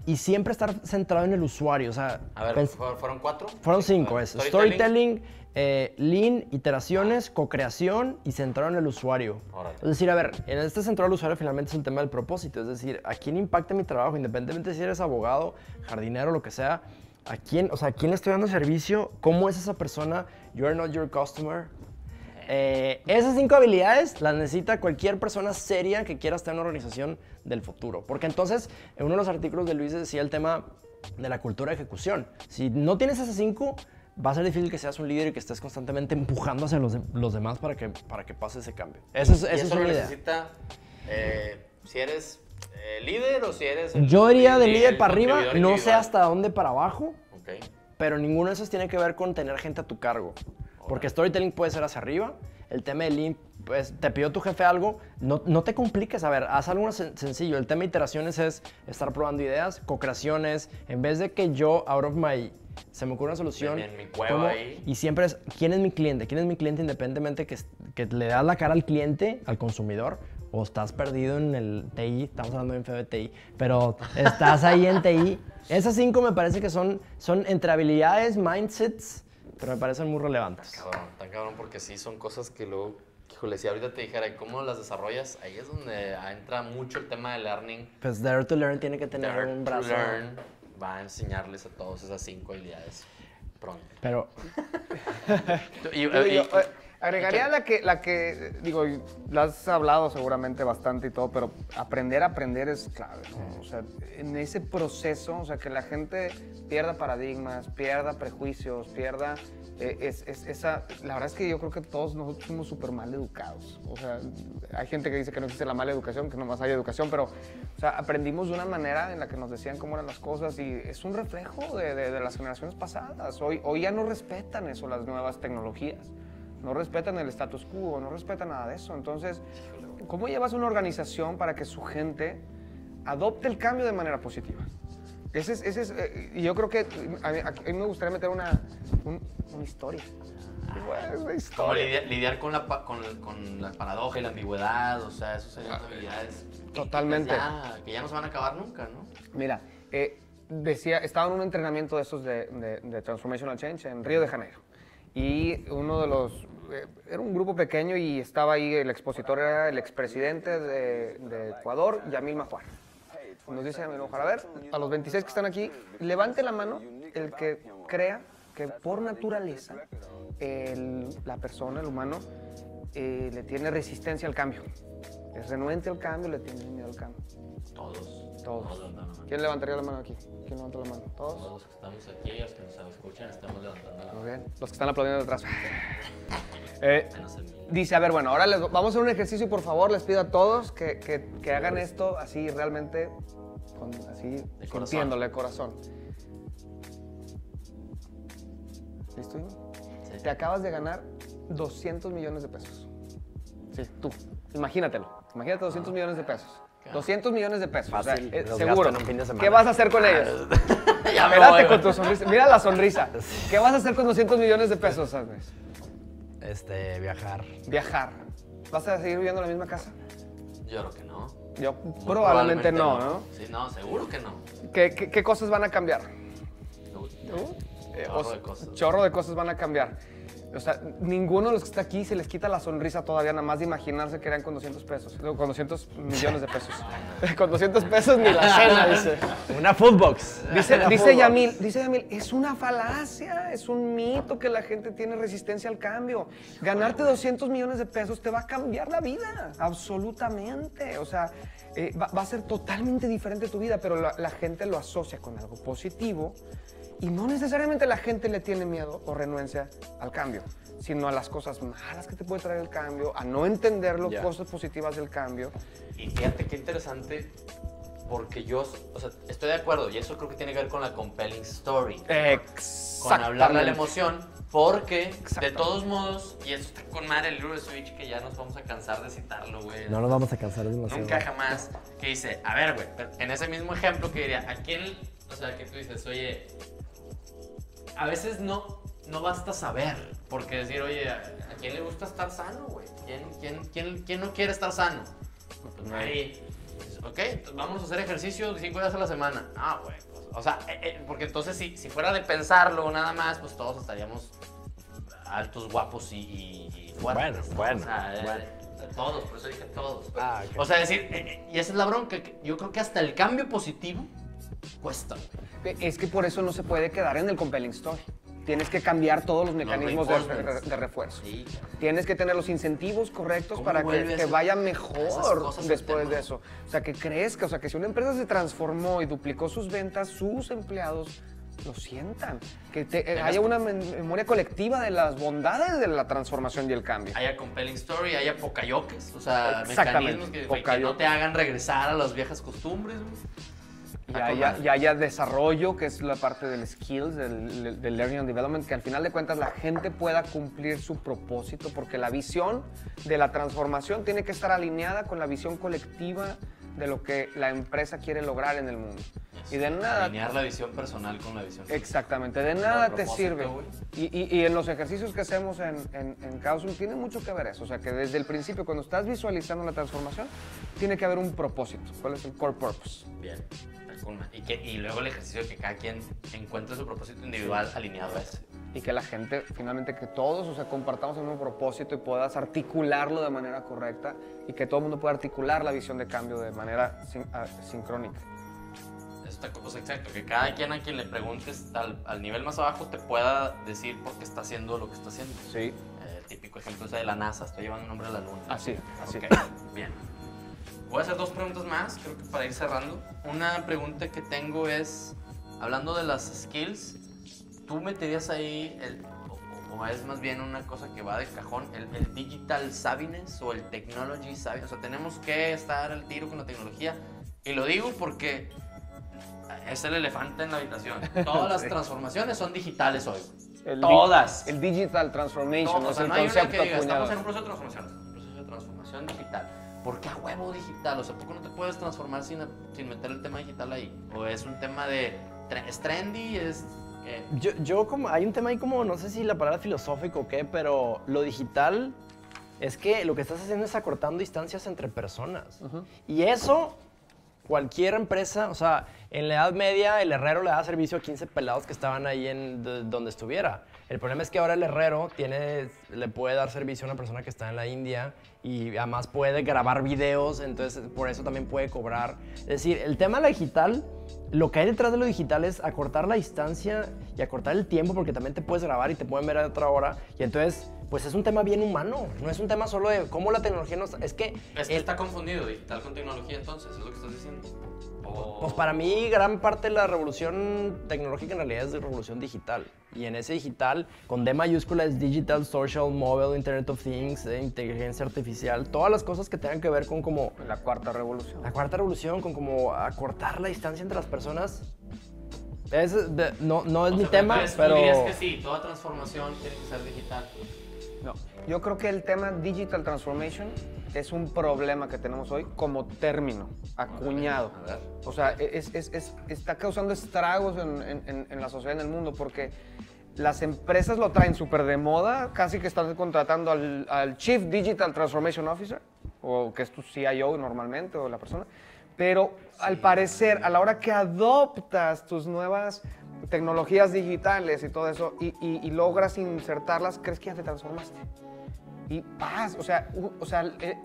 Speaker 3: y siempre estar centrado en el usuario. O sea,
Speaker 2: A ver, ¿fueron 4?
Speaker 3: fueron 5. Es storytelling, lean, iteraciones, co-creación y centrado en el usuario.
Speaker 2: Órale.
Speaker 3: Es decir, a ver, en este centrado al usuario finalmente es el tema del propósito. Es decir, ¿a quién impacta mi trabajo? Independientemente si eres abogado, jardinero, lo que sea. ¿A quién le estoy dando servicio? ¿Cómo es esa persona? You are not your customer. Esas 5 habilidades las necesita cualquier persona seria que quiera estar en una organización del futuro. Porque entonces, en uno de los artículos de Luis decía el tema de la cultura de ejecución. Si no tienes esas 5, va a ser difícil que seas un líder y que estés constantemente empujando hacia los demás para que pase ese cambio. Esa es
Speaker 2: lo
Speaker 3: una idea.
Speaker 2: necesita si eres líder o si eres...
Speaker 3: Yo iría de líder para arriba,
Speaker 2: contribuidor
Speaker 3: no sé
Speaker 2: individual.
Speaker 3: hasta dónde para abajo.
Speaker 2: Ok.
Speaker 3: Pero ninguno de esos tiene que ver con tener gente a tu cargo. Porque storytelling puede ser hacia arriba. El tema de lean, pues te pidió tu jefe algo, no te compliques. A ver, haz algo sencillo. El tema de iteraciones es estar probando ideas, co-creaciones. En vez de que yo, se me ocurre una solución.
Speaker 2: En mi cueva ahí.
Speaker 3: Y siempre es, ¿quién es mi cliente? ¿Quién es mi cliente? Independientemente que le das la cara al cliente, al consumidor, o estás perdido en el TI, estamos hablando bien feo de TI, pero estás ahí en TI. Esas 5 me parece que son entre habilidades, mindsets, pero me parecen muy relevantes.
Speaker 2: Tan cabrón, porque sí son cosas que luego, híjole, si ahorita te dijera cómo las desarrollas, ahí es donde entra mucho el tema de learning.
Speaker 3: Pues Dare to Learn tiene que tener
Speaker 2: Dare
Speaker 3: un
Speaker 2: to
Speaker 3: brazo.
Speaker 2: Learn va a enseñarles a todos esas 5 habilidades pronto.
Speaker 3: Pero
Speaker 1: Agregaría la que, digo, la has hablado seguramente bastante y todo, pero aprender a aprender es clave, ¿no? O sea, en ese proceso, o sea, que la gente pierda paradigmas, pierda prejuicios, pierda la verdad es que yo creo que todos nosotros somos súper mal educados. O sea, hay gente que dice que no existe la mala educación, que nomás hay educación, pero, o sea, aprendimos de una manera en la que nos decían cómo eran las cosas y es un reflejo de las generaciones pasadas. Hoy ya no respetan eso, las nuevas tecnologías. No respetan el status quo, no respetan nada de eso. Entonces, ¿cómo llevas una organización para que su gente adopte el cambio de manera positiva? Y yo creo que a mí me gustaría meter una historia. Una historia.
Speaker 2: Como lidiar con la paradoja y la ambigüedad, o sea, esas serían habilidades
Speaker 1: Totalmente.
Speaker 2: que ya no se van a acabar nunca, ¿no?
Speaker 1: Mira, estaba en un entrenamiento de estos de Transformational Change en Río de Janeiro. Y uno de los... era un grupo pequeño y estaba ahí, el expositor era el expresidente de Ecuador, Yamil Mahuar. Nos dice Yamil Mahuar, a ver, a los 26 que están aquí, levante la mano el que crea que por naturaleza la persona, el humano, le tiene resistencia al cambio. Es renuente al cambio, le tiene miedo al cambio.
Speaker 2: Todos.
Speaker 1: Todos. ¿Quién levantaría la mano aquí? ¿Quién levanta la mano? ¿Todos?
Speaker 2: Todos los que estamos aquí y los que nos escuchan estamos levantando la mano.
Speaker 1: Muy bien. Los que están aplaudiendo detrás.
Speaker 2: Menos el mío.
Speaker 1: Dice, a ver, bueno, ahora vamos a hacer un ejercicio y por favor les pido a todos que hagan esto así realmente, así sintiéndole corazón. ¿Listo?
Speaker 2: Sí.
Speaker 1: Te acabas de ganar 200 millones de pesos. Sí, tú. Imagínatelo. Imagínate 200 millones de pesos. 200 millones de pesos.
Speaker 3: Fácil,
Speaker 1: O sea,
Speaker 3: los
Speaker 1: seguro.
Speaker 3: gasto en un fin de semana.
Speaker 1: ¿Qué vas a hacer con ellos?
Speaker 2: Ya me
Speaker 1: Espérate
Speaker 2: voy,
Speaker 1: con
Speaker 2: güey.
Speaker 1: tu sonrisa. Mira la sonrisa. ¿Qué vas a hacer con 200 millones de pesos, Andrés?
Speaker 3: Viajar.
Speaker 1: Viajar. ¿Vas a seguir viviendo en la misma casa?
Speaker 2: Yo creo que no.
Speaker 1: Yo
Speaker 2: Muy
Speaker 1: probablemente no, ¿no?
Speaker 2: Sí, no, seguro que no.
Speaker 1: ¿Qué cosas van a cambiar?
Speaker 2: Chorro de cosas.
Speaker 1: Chorro de cosas van a cambiar. O sea, ninguno de los que está aquí se les quita la sonrisa todavía, nada más de imaginarse que eran con 200 pesos. No, con 200 millones de pesos. Con 200 pesos ni la cena, dice.
Speaker 3: Una footbox.
Speaker 1: Dice Yamil, es una falacia, es un mito que la gente tiene resistencia al cambio. Ganarte 200 millones de pesos te va a cambiar la vida, absolutamente. O sea, va a ser totalmente diferente tu vida, pero la gente lo asocia con algo positivo y no necesariamente la gente le tiene miedo o renuencia al cambio, sino a las cosas malas que te puede traer el cambio, a no entenderlo, cosas positivas del cambio.
Speaker 2: Y fíjate qué interesante, porque yo, o sea, estoy de acuerdo, y eso creo que tiene que ver con la compelling story. Con hablarle a la emoción, porque de todos modos, y eso está con madre el libro de Switch, que ya nos vamos a cansar de citarlo, güey.
Speaker 3: No nos vamos a cansar demasiado.
Speaker 2: Nunca jamás, que dice, a ver, güey, en ese mismo ejemplo que diría, ¿a quién, o sea, que tú dices, oye, a veces no basta saber, porque decir, oye, ¿a quién le gusta estar sano, güey? ¿Quién no quiere estar sano? Pues nadie. Ok, entonces vamos a hacer ejercicio 5 días a la semana. Ah, güey, pues, o sea, porque entonces si fuera de pensarlo nada más, pues todos estaríamos altos, guapos y fuertes.
Speaker 3: Bueno.
Speaker 2: O sea, todos, por eso dije todos.
Speaker 3: Ah, ok.
Speaker 2: O sea, decir, y esa es la bronca, que yo creo que hasta el cambio positivo cuesta.
Speaker 1: Es que por eso no se puede quedar en el compelling story. Tienes que cambiar todos los mecanismos de refuerzo.
Speaker 2: Sí.
Speaker 1: Tienes que tener los incentivos correctos
Speaker 2: ¿Cómo
Speaker 1: para que
Speaker 2: vuelves
Speaker 1: te vaya
Speaker 2: esas
Speaker 1: mejor
Speaker 2: cosas
Speaker 1: después
Speaker 2: al
Speaker 1: de
Speaker 2: tema?
Speaker 1: eso. O sea, que crezca. O sea, que si una empresa se transformó y duplicó sus ventas, sus empleados lo sientan. Que haya una memoria colectiva de las bondades de la transformación y el cambio.
Speaker 2: Haya compelling story, haya pocayoques, o sea,
Speaker 1: Exactamente,
Speaker 2: mecanismos que
Speaker 1: pocayoke.
Speaker 2: no te hagan regresar a las viejas costumbres, güey.
Speaker 1: Y haya desarrollo, que es la parte del skills, del learning and development, que al final de cuentas la gente pueda cumplir su propósito, porque la visión de la transformación tiene que estar alineada con la visión colectiva de lo que la empresa quiere lograr en el mundo. Y de nada...
Speaker 2: Alinear la visión personal con la visión.
Speaker 1: Exactamente, de nada te
Speaker 2: propósito,
Speaker 1: sirve.
Speaker 2: güey.
Speaker 1: Y en los ejercicios que hacemos en Chaos tiene mucho que ver eso. O sea, que desde el principio, cuando estás visualizando la transformación, tiene que haber un propósito. ¿Cuál es el core purpose?
Speaker 2: Bien. Y luego el ejercicio de que cada quien encuentre su propósito individual alineado a ese.
Speaker 1: Y que la gente, finalmente, que todos, o sea, compartamos el mismo propósito y puedas articularlo de manera correcta y que todo el mundo pueda articular la visión de cambio de manera sincrónica.
Speaker 2: Eso está, pues, exacto, que cada quien a quien le preguntes al nivel más abajo te pueda decir por qué está haciendo lo que está haciendo.
Speaker 1: Sí.
Speaker 2: El típico ejemplo es de la NASA, está llevando un nombre a la luna.
Speaker 1: Así.
Speaker 2: Ok, bien. Voy a hacer 2 preguntas más, creo que para ir cerrando. Una pregunta que tengo es, hablando de las skills, ¿tú meterías ahí, o es más bien una cosa que va de cajón, el digital savviness o el technology savviness? O sea, tenemos que estar al tiro con la tecnología. Y lo digo porque es el elefante en la habitación. Todas las transformaciones son digitales hoy. Todas.
Speaker 1: El digital transformation,
Speaker 2: No, o
Speaker 1: es
Speaker 2: sea,
Speaker 1: el
Speaker 2: no hay una
Speaker 1: concepto
Speaker 2: que diga,
Speaker 1: acuñado.
Speaker 2: estamos en un proceso de transformación. Un proceso de transformación digital. ¿Por qué a huevo digital? O sea, ¿por qué no te puedes transformar sin meter el tema digital ahí? ¿O es un tema de... ¿Es trendy? ¿Es...?
Speaker 3: Yo como, hay un tema ahí como, no sé si la palabra filosófico o qué, pero lo digital es que lo que estás haciendo es acortando distancias entre personas. Y eso, cualquier empresa, o sea, En la Edad Media, el herrero le daba servicio a 15 pelados que estaban ahí donde estuviera. El problema es que ahora el herrero le puede dar servicio a una persona que está en la India y además puede grabar videos, entonces por eso también puede cobrar. Es decir, el tema de lo digital, lo que hay detrás de lo digital es acortar la distancia y acortar el tiempo, porque también te puedes grabar y te pueden ver a otra hora. Y entonces, pues es un tema bien humano, no es un tema solo de cómo la tecnología nos... Es que
Speaker 2: está confundido digital con tecnología, entonces, ¿es lo que estás diciendo?
Speaker 3: Pues para mí, gran parte de la revolución tecnológica en realidad es de revolución digital. Y en ese digital, con D mayúscula, es Digital, Social, Mobile, Internet of Things, inteligencia artificial, todas las cosas que tengan que ver con como...
Speaker 1: La cuarta revolución.
Speaker 3: La cuarta revolución, con como acortar la distancia entre las personas. No es mi tema, pero...
Speaker 2: ¿Tú dirías que sí, toda transformación tiene que ser digital?
Speaker 1: No, yo creo que el tema Digital Transformation es un problema que tenemos hoy como término acuñado.
Speaker 2: A ver.
Speaker 1: O sea, está causando estragos en la sociedad, en el mundo, porque las empresas lo traen súper de moda, casi que están contratando al Chief Digital Transformation Officer, o que es tu CIO normalmente, o la persona, pero al parecer, a la hora que adoptas tus nuevas tecnologías digitales y todo eso, y logras insertarlas, crees que ya te transformaste. Y paz, o sea,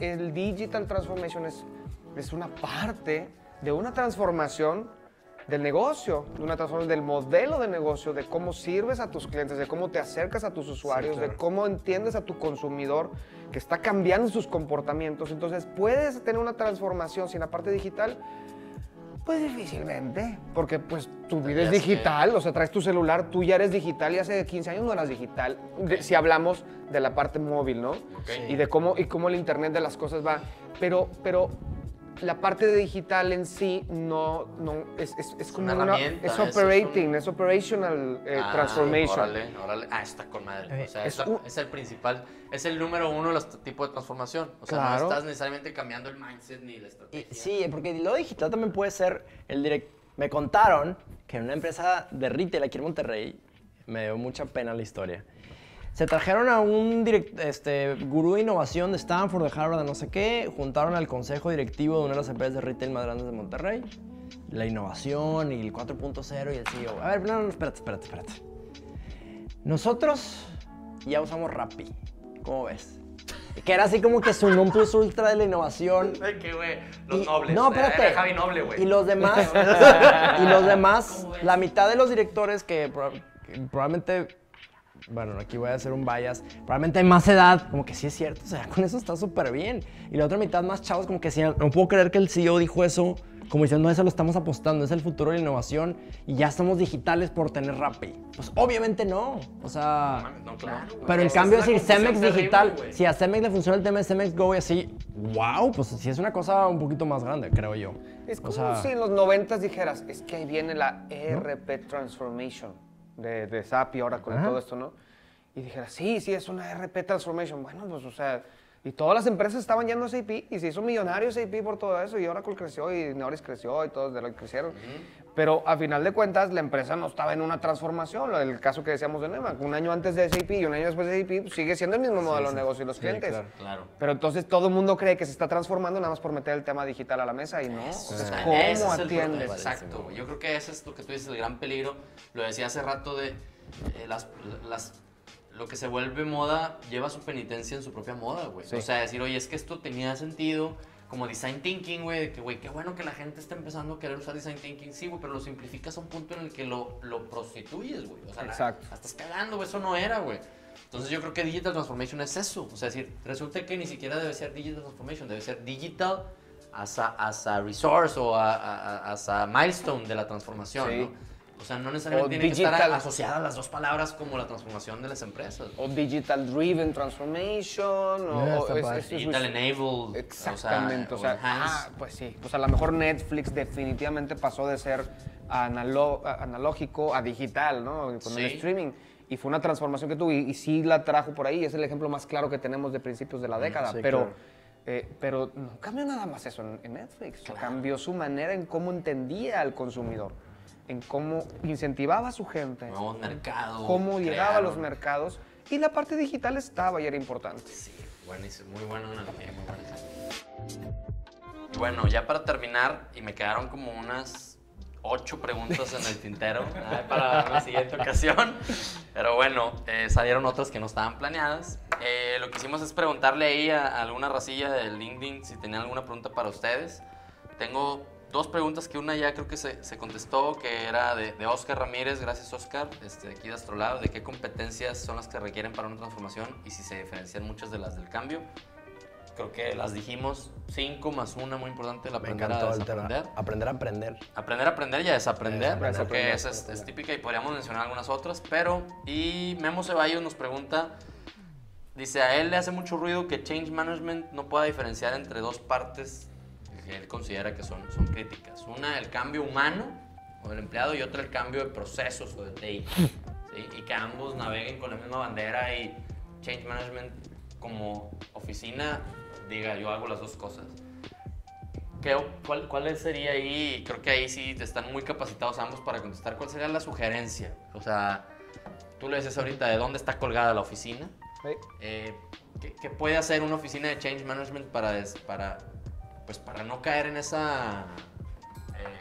Speaker 1: el Digital Transformation es una parte de una transformación del negocio, de una transformación del modelo de negocio, de cómo sirves a tus clientes, de cómo te acercas a tus usuarios,
Speaker 3: claro.
Speaker 1: de cómo entiendes a tu consumidor que está cambiando sus comportamientos. Entonces, puedes tener una transformación sin la parte digital. Pues difícilmente, porque pues tu vida es digital, o sea, traes tu celular, tú ya eres digital y hace 15 años no eras digital, si hablamos de la parte móvil, ¿no? Y de cómo el internet de las cosas va, pero la parte de digital en sí no es como
Speaker 2: una herramienta,
Speaker 1: es operating, es operational transformation.
Speaker 2: Órale. Está con madre. O sea,
Speaker 1: es
Speaker 2: es el principal, es el número uno de los tipos de transformación. O sea,
Speaker 1: Claro.
Speaker 2: no estás necesariamente cambiando el mindset ni la estrategia.
Speaker 3: Sí, porque lo digital también puede ser Me contaron que en una empresa de retail aquí en Monterrey, me dio mucha pena la historia, se trajeron a un gurú de innovación de Stanford, de Harvard, de no sé qué, juntaron al consejo directivo de una de las empresas de retail más grandes de Monterrey, la innovación y el 4.0 y el CEO. A ver, no, espérate. Nosotros ya usamos Rappi, ¿cómo ves? Que era así como que su non plus ultra de la innovación.
Speaker 2: Ay, qué güey, los nobles.
Speaker 3: No, espérate.
Speaker 2: Era Javi Noble, güey.
Speaker 3: Y los demás, la mitad de los directores que probablemente, bueno, aquí voy a hacer un bias, probablemente hay más edad, como que sí es cierto, o sea, con eso está súper bien. Y la otra mitad más chavos, como que sí, no puedo creer que el CEO dijo eso, como diciendo, no, eso lo estamos apostando, es el futuro de la innovación y ya somos digitales por tener Rappi. Pues obviamente no, o sea...
Speaker 2: No, claro.
Speaker 3: Pero en
Speaker 2: Esa
Speaker 3: cambio,
Speaker 2: es
Speaker 3: si
Speaker 2: una
Speaker 3: Cemex
Speaker 2: confusión
Speaker 3: digital,
Speaker 2: terrible, güey.
Speaker 3: si a Cemex le funciona el tema de Cemex Go y así, wow, pues sí es una cosa un poquito más grande, creo yo.
Speaker 1: Es como
Speaker 3: O sea,
Speaker 1: si en los 90s dijeras, es que ahí viene la ERP Transformation de SAP y Oracle y todo esto, ¿no? Y dijeras, sí, es una ERP Transformation. Bueno, pues, o sea, y todas las empresas estaban yendo a SAP y se hizo millonario SAP por todo eso y Oracle creció y Neoris creció y todos de lo que crecieron. Pero a final de cuentas, la empresa no estaba en una transformación. El caso que decíamos de Nemac, un año antes de SAP y un año después de SAP, pues, sigue siendo el mismo modelo de negocio y los clientes.
Speaker 2: Claro.
Speaker 1: Pero entonces todo el mundo cree que se está transformando nada más por meter el tema digital a la mesa y no. Entonces, ¿cómo
Speaker 2: Ese es el
Speaker 1: atiendes?
Speaker 2: problema, exacto, güey. Yo creo que ese es lo que tú dices, el gran peligro. Lo decía hace rato de lo que se vuelve moda lleva su penitencia en su propia moda, güey.
Speaker 1: Sí.
Speaker 2: O sea, decir, oye, es que esto tenía sentido como design thinking, güey, de que, güey, qué bueno que la gente está empezando a querer usar design thinking, sí, güey, pero lo simplificas a un punto en el que lo prostituyes, güey. O sea,
Speaker 1: Exacto.
Speaker 2: la estás cagando, güey, eso no era, güey. Entonces yo creo que Digital Transformation es eso. O sea, es decir, resulta que ni siquiera debe ser Digital Transformation, debe ser Digital as a resource o as a milestone de la transformación,
Speaker 1: Sí.
Speaker 2: ¿no? O sea, no necesariamente
Speaker 1: O
Speaker 2: tienen que estar
Speaker 1: digital.
Speaker 2: asociadas las dos palabras como la transformación de las empresas.
Speaker 1: O Digital Driven Transformation,
Speaker 3: está padre.
Speaker 2: Digital Enabled.
Speaker 1: Exactamente, o sea,
Speaker 2: enhanced.
Speaker 1: pues sí, pues a lo mejor Netflix definitivamente pasó de ser analógico a digital, ¿no? Con el
Speaker 2: Sí.
Speaker 1: streaming. Y fue una transformación que tuvo y sí la trajo por ahí, es el ejemplo más claro que tenemos de principios de la década,
Speaker 3: sí,
Speaker 1: pero...
Speaker 3: claro.
Speaker 1: Pero no cambió nada más eso en Netflix, cambió su manera en cómo entendía al consumidor, en cómo incentivaba a su gente,
Speaker 2: Nuevos mercados.
Speaker 1: cómo llegaba a los
Speaker 2: crearon.
Speaker 1: mercados y la parte digital estaba y era importante.
Speaker 2: Sí, buenísimo, muy buena analogía, muy buena. Y bueno, ya para terminar, y me quedaron como unas 8 preguntas en el tintero para la siguiente ocasión. Pero bueno, salieron otras que no estaban planeadas. Lo que hicimos es preguntarle ahí a alguna racilla de LinkedIn si tenían alguna pregunta para ustedes. Tengo 2 preguntas que una ya creo que se contestó, que era de Oscar Ramírez. Gracias, Oscar, aquí de Astrolab. ¿De qué competencias son las que requieren para una transformación y si se diferencian muchas de las del cambio? Creo que las dijimos, 5 más 1, muy importante, el aprender a desaprender.
Speaker 3: Aprender a aprender.
Speaker 2: Aprender a aprender y a desaprender. Creo que esa es típica y podríamos mencionar algunas otras, pero... Y Memo Ceballos nos pregunta, dice, a él le hace mucho ruido que Change Management no pueda diferenciar entre 2 partes que él considera que son críticas. Una, el cambio humano o del empleado, y otra, el cambio de procesos o de TI. ¿Sí? Y que ambos naveguen con la misma bandera y Change Management como oficina diga, yo hago las 2 cosas. ¿Cuál sería ahí? Creo que ahí sí están muy capacitados ambos para contestar. ¿Cuál sería la sugerencia? O sea, tú le dices ahorita de dónde está colgada la oficina.
Speaker 1: Sí.
Speaker 2: ¿Qué puede hacer una oficina de Change Management para no caer en esa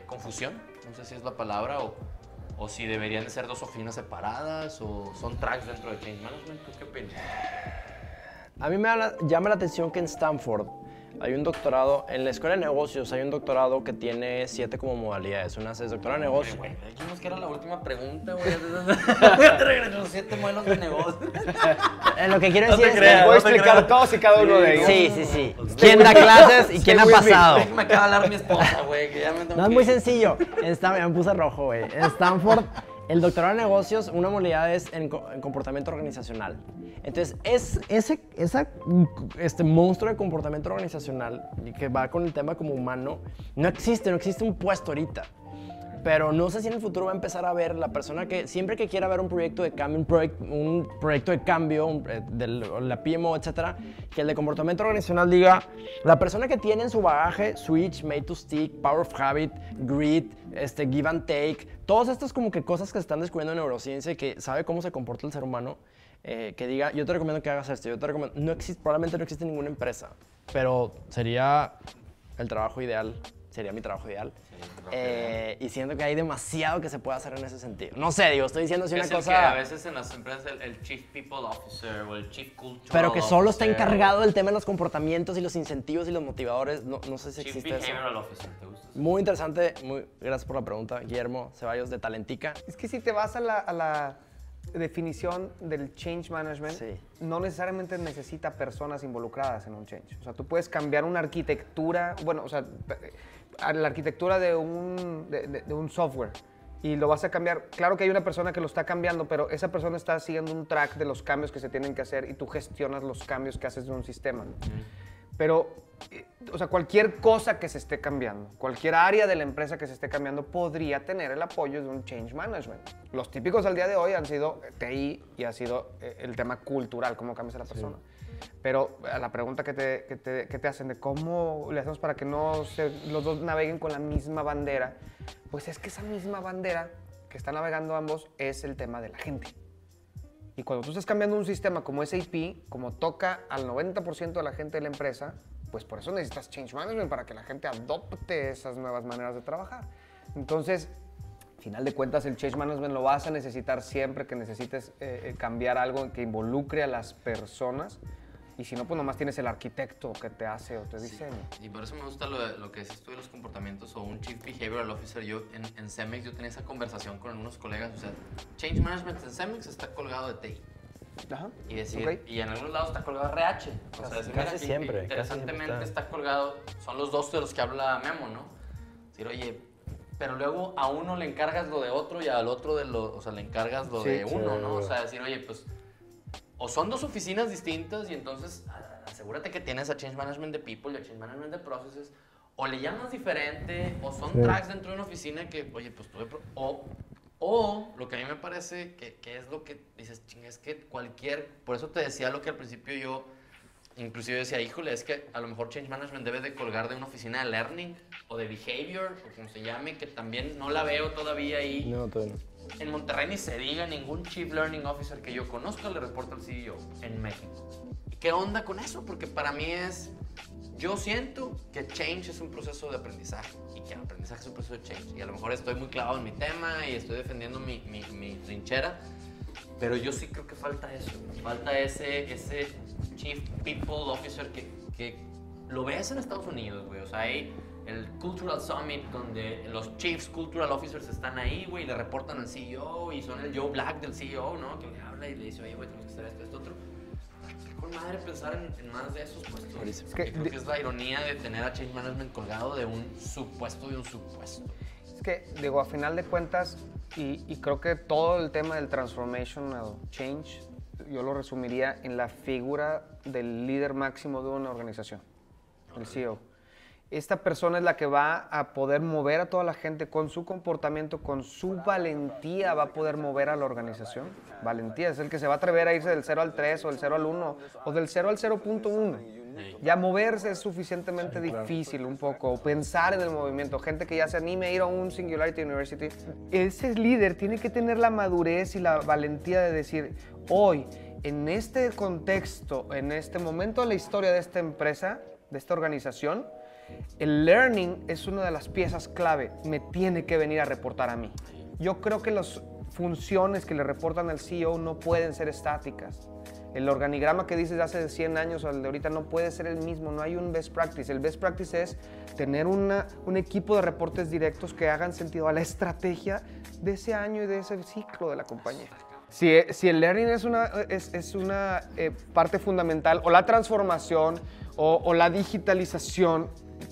Speaker 2: confusión? No sé si es la palabra, o si deberían de ser 2 oficinas separadas, o son tracks dentro de Change Management. ¿Tú qué opinas?
Speaker 3: A mí me llama la atención que en Stanford hay un doctorado, en la escuela de negocios hay un doctorado que tiene 7 como modalidades. Una es doctorado de negocios.
Speaker 2: Güey, dijimos que era la última pregunta, güey. Te regreso 7 modelos de negocio.
Speaker 3: Lo que quiero decir es que...
Speaker 1: Voy a explicar todos y cada uno de ellos.
Speaker 3: Sí. ¿Quién da clases y quién ha pasado?
Speaker 2: Me acaba de hablar mi esposa, güey, que ya me tengo
Speaker 3: No, es muy sencillo. Me puse rojo, güey. En Stanford, el doctorado de negocios, una modalidad es en comportamiento organizacional. Entonces, este monstruo de comportamiento organizacional que va con el tema como humano, no existe un puesto ahorita. Pero no sé si en el futuro va a empezar a ver la persona que siempre que quiera ver un proyecto de cambio, un proyecto de cambio, la PMO, etcétera, que el de comportamiento organizacional diga, la persona que tiene en su bagaje Switch, Made to Stick, Power of Habit, Grit, Give and Take, todas estas como que cosas que se están descubriendo en neurociencia y que sabe cómo se comporta el ser humano, que diga, yo te recomiendo que hagas esto, yo te recomiendo, probablemente no existe ninguna empresa, pero sería el trabajo ideal, sería mi trabajo ideal. Y siento que hay demasiado que se puede hacer en ese sentido. No sé, estoy diciendo así una cosa...
Speaker 2: Que a veces en las empresas el Chief People Officer o el Chief Cultural
Speaker 3: Pero que solo está
Speaker 2: Officer,
Speaker 3: encargado del tema de los comportamientos y los incentivos y los motivadores. No sé si
Speaker 2: Chief
Speaker 3: existe eso.
Speaker 2: Behavioral Officer, ¿te gusta?
Speaker 3: Muy interesante. Gracias por la pregunta, Guillermo Ceballos de Talentica.
Speaker 1: Es que si te vas a la definición del change management,
Speaker 3: Sí.
Speaker 1: no necesariamente necesita personas involucradas en un change. O sea, tú puedes cambiar una arquitectura, la arquitectura de un software y lo vas a cambiar. Claro que hay una persona que lo está cambiando, pero esa persona está siguiendo un track de los cambios que se tienen que hacer y tú gestionas los cambios que haces de un sistema, ¿no? Pero, o sea, cualquier cosa que se esté cambiando, cualquier área de la empresa que se esté cambiando podría tener el apoyo de un change management. Los típicos al día de hoy han sido TI y ha sido el tema cultural, cómo cambias a la persona. Pero a la pregunta que te hacen de cómo le hacemos para que los 2 naveguen con la misma bandera, pues es que esa misma bandera que están navegando ambos es el tema de la gente. Y cuando tú estás cambiando un sistema como SAP, como toca al 90% de la gente de la empresa, pues por eso necesitas change management, para que la gente adopte esas nuevas maneras de trabajar. Entonces, al final de cuentas, el change management lo vas a necesitar siempre que necesites cambiar algo que involucre a las personas. Y si no, pues nomás tienes el arquitecto que te hace o te diseña.
Speaker 2: Y por eso me gusta lo que dices tú de los comportamientos o un Chief Behavioral Officer. Yo en Cemex yo tenía esa conversación con algunos colegas. O sea, Change Management en Cemex está colgado de TI.
Speaker 1: Ajá.
Speaker 2: Y decir,
Speaker 1: Ok.
Speaker 2: y en algunos lados está colgado de RH. O sea, decir,
Speaker 3: Casi
Speaker 2: mira,
Speaker 3: siempre
Speaker 2: interesantemente está colgado, son los 2 de los que habla Memo, ¿no? Decir, oye, pero luego a uno le encargas lo de otro y al otro le encargas lo de uno, ¿no? O sea, decir, oye, pues, o son 2 oficinas distintas y entonces asegúrate que tienes a Change Management de People y a Change Management de Processes, o le llamas diferente, o son tracks dentro de una oficina que, oye, pues o lo que a mí me parece que es lo que dices, ching, es que por eso te decía lo que al principio yo, inclusive decía, híjole, es que a lo mejor Change Management debe de colgar de una oficina de Learning o de Behavior, o como se llame, que también no la veo todavía ahí.
Speaker 3: No, todavía no.
Speaker 2: En Monterrey ni se diga, ningún Chief Learning Officer que yo conozca le reporta al CEO en México. ¿Qué onda con eso? Porque para mí yo siento que change es un proceso de aprendizaje y que el aprendizaje es un proceso de change. Y a lo mejor estoy muy clavado en mi tema y estoy defendiendo mi trinchera, pero yo sí creo que falta eso. Falta ese Chief People Officer que lo ves en Estados Unidos, güey. O sea, hay el Cultural Summit donde los Chiefs Cultural Officers están ahí, güey, y le reportan al CEO y son el Joe Black del CEO, ¿no? Que le habla y le dice, oye, güey, tenemos que hacer esto, otro. Con madre pensar en más de esos puestos. Es que creo que es la ironía de tener a Change Management colgado de un supuesto de un supuesto.
Speaker 1: Es que, digo, a final de cuentas, y creo que todo el tema del transformational change, yo lo resumiría en la figura del líder máximo de una organización, el CEO. Esta persona es la que va a poder mover a toda la gente con su comportamiento, con su valentía, va a poder mover a la organización. Valentía, es el que se va a atrever a irse del 0 al 3 o del 0 al 1 o del 0 al 0.1. Ya moverse es suficientemente difícil un poco, o pensar en el movimiento, gente que ya se anime a ir a un Singularity University. Ese líder tiene que tener la madurez y la valentía de decir, hoy, en este contexto, en este momento de la historia de esta empresa, de esta organización, el learning es una de las piezas clave, me tiene que venir a reportar a mí. Yo creo que las funciones que le reportan al CEO no pueden ser estáticas. El organigrama que dices de hace 100 años o el de ahorita no puede ser el mismo, no hay un best practice. El best practice es tener un equipo de reportes directos que hagan sentido a la estrategia de ese año y de ese ciclo de la compañía. Si el learning es una parte fundamental, o la transformación, o la digitalización,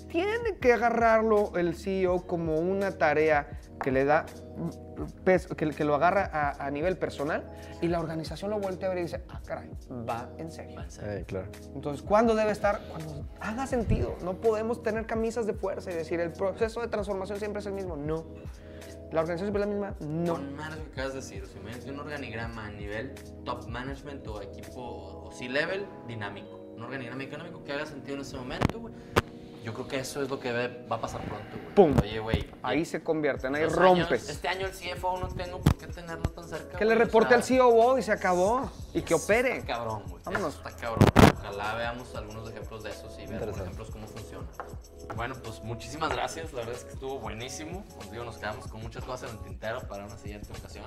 Speaker 1: tiene que agarrarlo el CEO como una tarea que le da peso, que lo agarra a nivel personal, y la organización lo voltea a ver y dice, ah, caray, va en serio.
Speaker 3: Claro.
Speaker 1: Entonces, ¿cuándo debe estar? Cuando haga sentido. No podemos tener camisas de fuerza y decir, el proceso de transformación siempre es el mismo. No. ¿La organización siempre es la misma? No.
Speaker 2: Con más lo que acabas de decir, si me dices un organigrama a nivel top management o equipo o C-level, dinámico. Un organigrama dinámico que haga sentido en ese momento, güey. Yo creo que eso es lo que va a pasar pronto, güey.
Speaker 1: ¡Pum!
Speaker 2: Oye, güey.
Speaker 1: Ahí se convierten, ahí
Speaker 2: 2
Speaker 1: rompes.
Speaker 2: años, este año el CFO no tengo por qué tenerlo tan cerca.
Speaker 1: Que le reporte al COO y se acabó. Y que opere.
Speaker 2: Está cabrón, güey.
Speaker 1: Vámonos.
Speaker 2: Está cabrón. Ojalá veamos algunos ejemplos de esos y ver, por ejemplo, cómo funciona. Bueno, pues muchísimas gracias. La verdad es que estuvo buenísimo. Como digo, nos quedamos con muchas cosas en el tintero para una siguiente ocasión.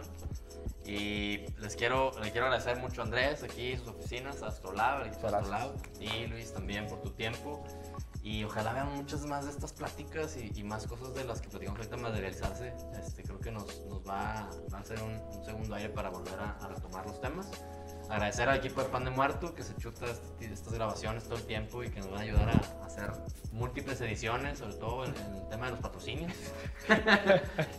Speaker 2: Y le quiero agradecer mucho a Andrés, aquí sus oficinas, a Astrolab, el equipo de Astrolab, y Luis también por tu tiempo. Y ojalá vean muchas más de estas pláticas y más cosas de las que platicamos ahorita materializarse. Creo que nos va a hacer un segundo aire para volver a retomar los temas. Agradecer al equipo de Pan de Muerto que se chuta estas grabaciones todo el tiempo y que nos va a ayudar a hacer múltiples ediciones, sobre todo en el tema de los patrocinios.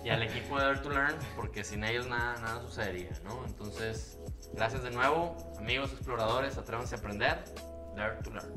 Speaker 2: Y al equipo de Dare to Learn, porque sin ellos nada sucedería, ¿no? Entonces, gracias de nuevo, amigos exploradores, atrévanse a aprender. Dare to Learn.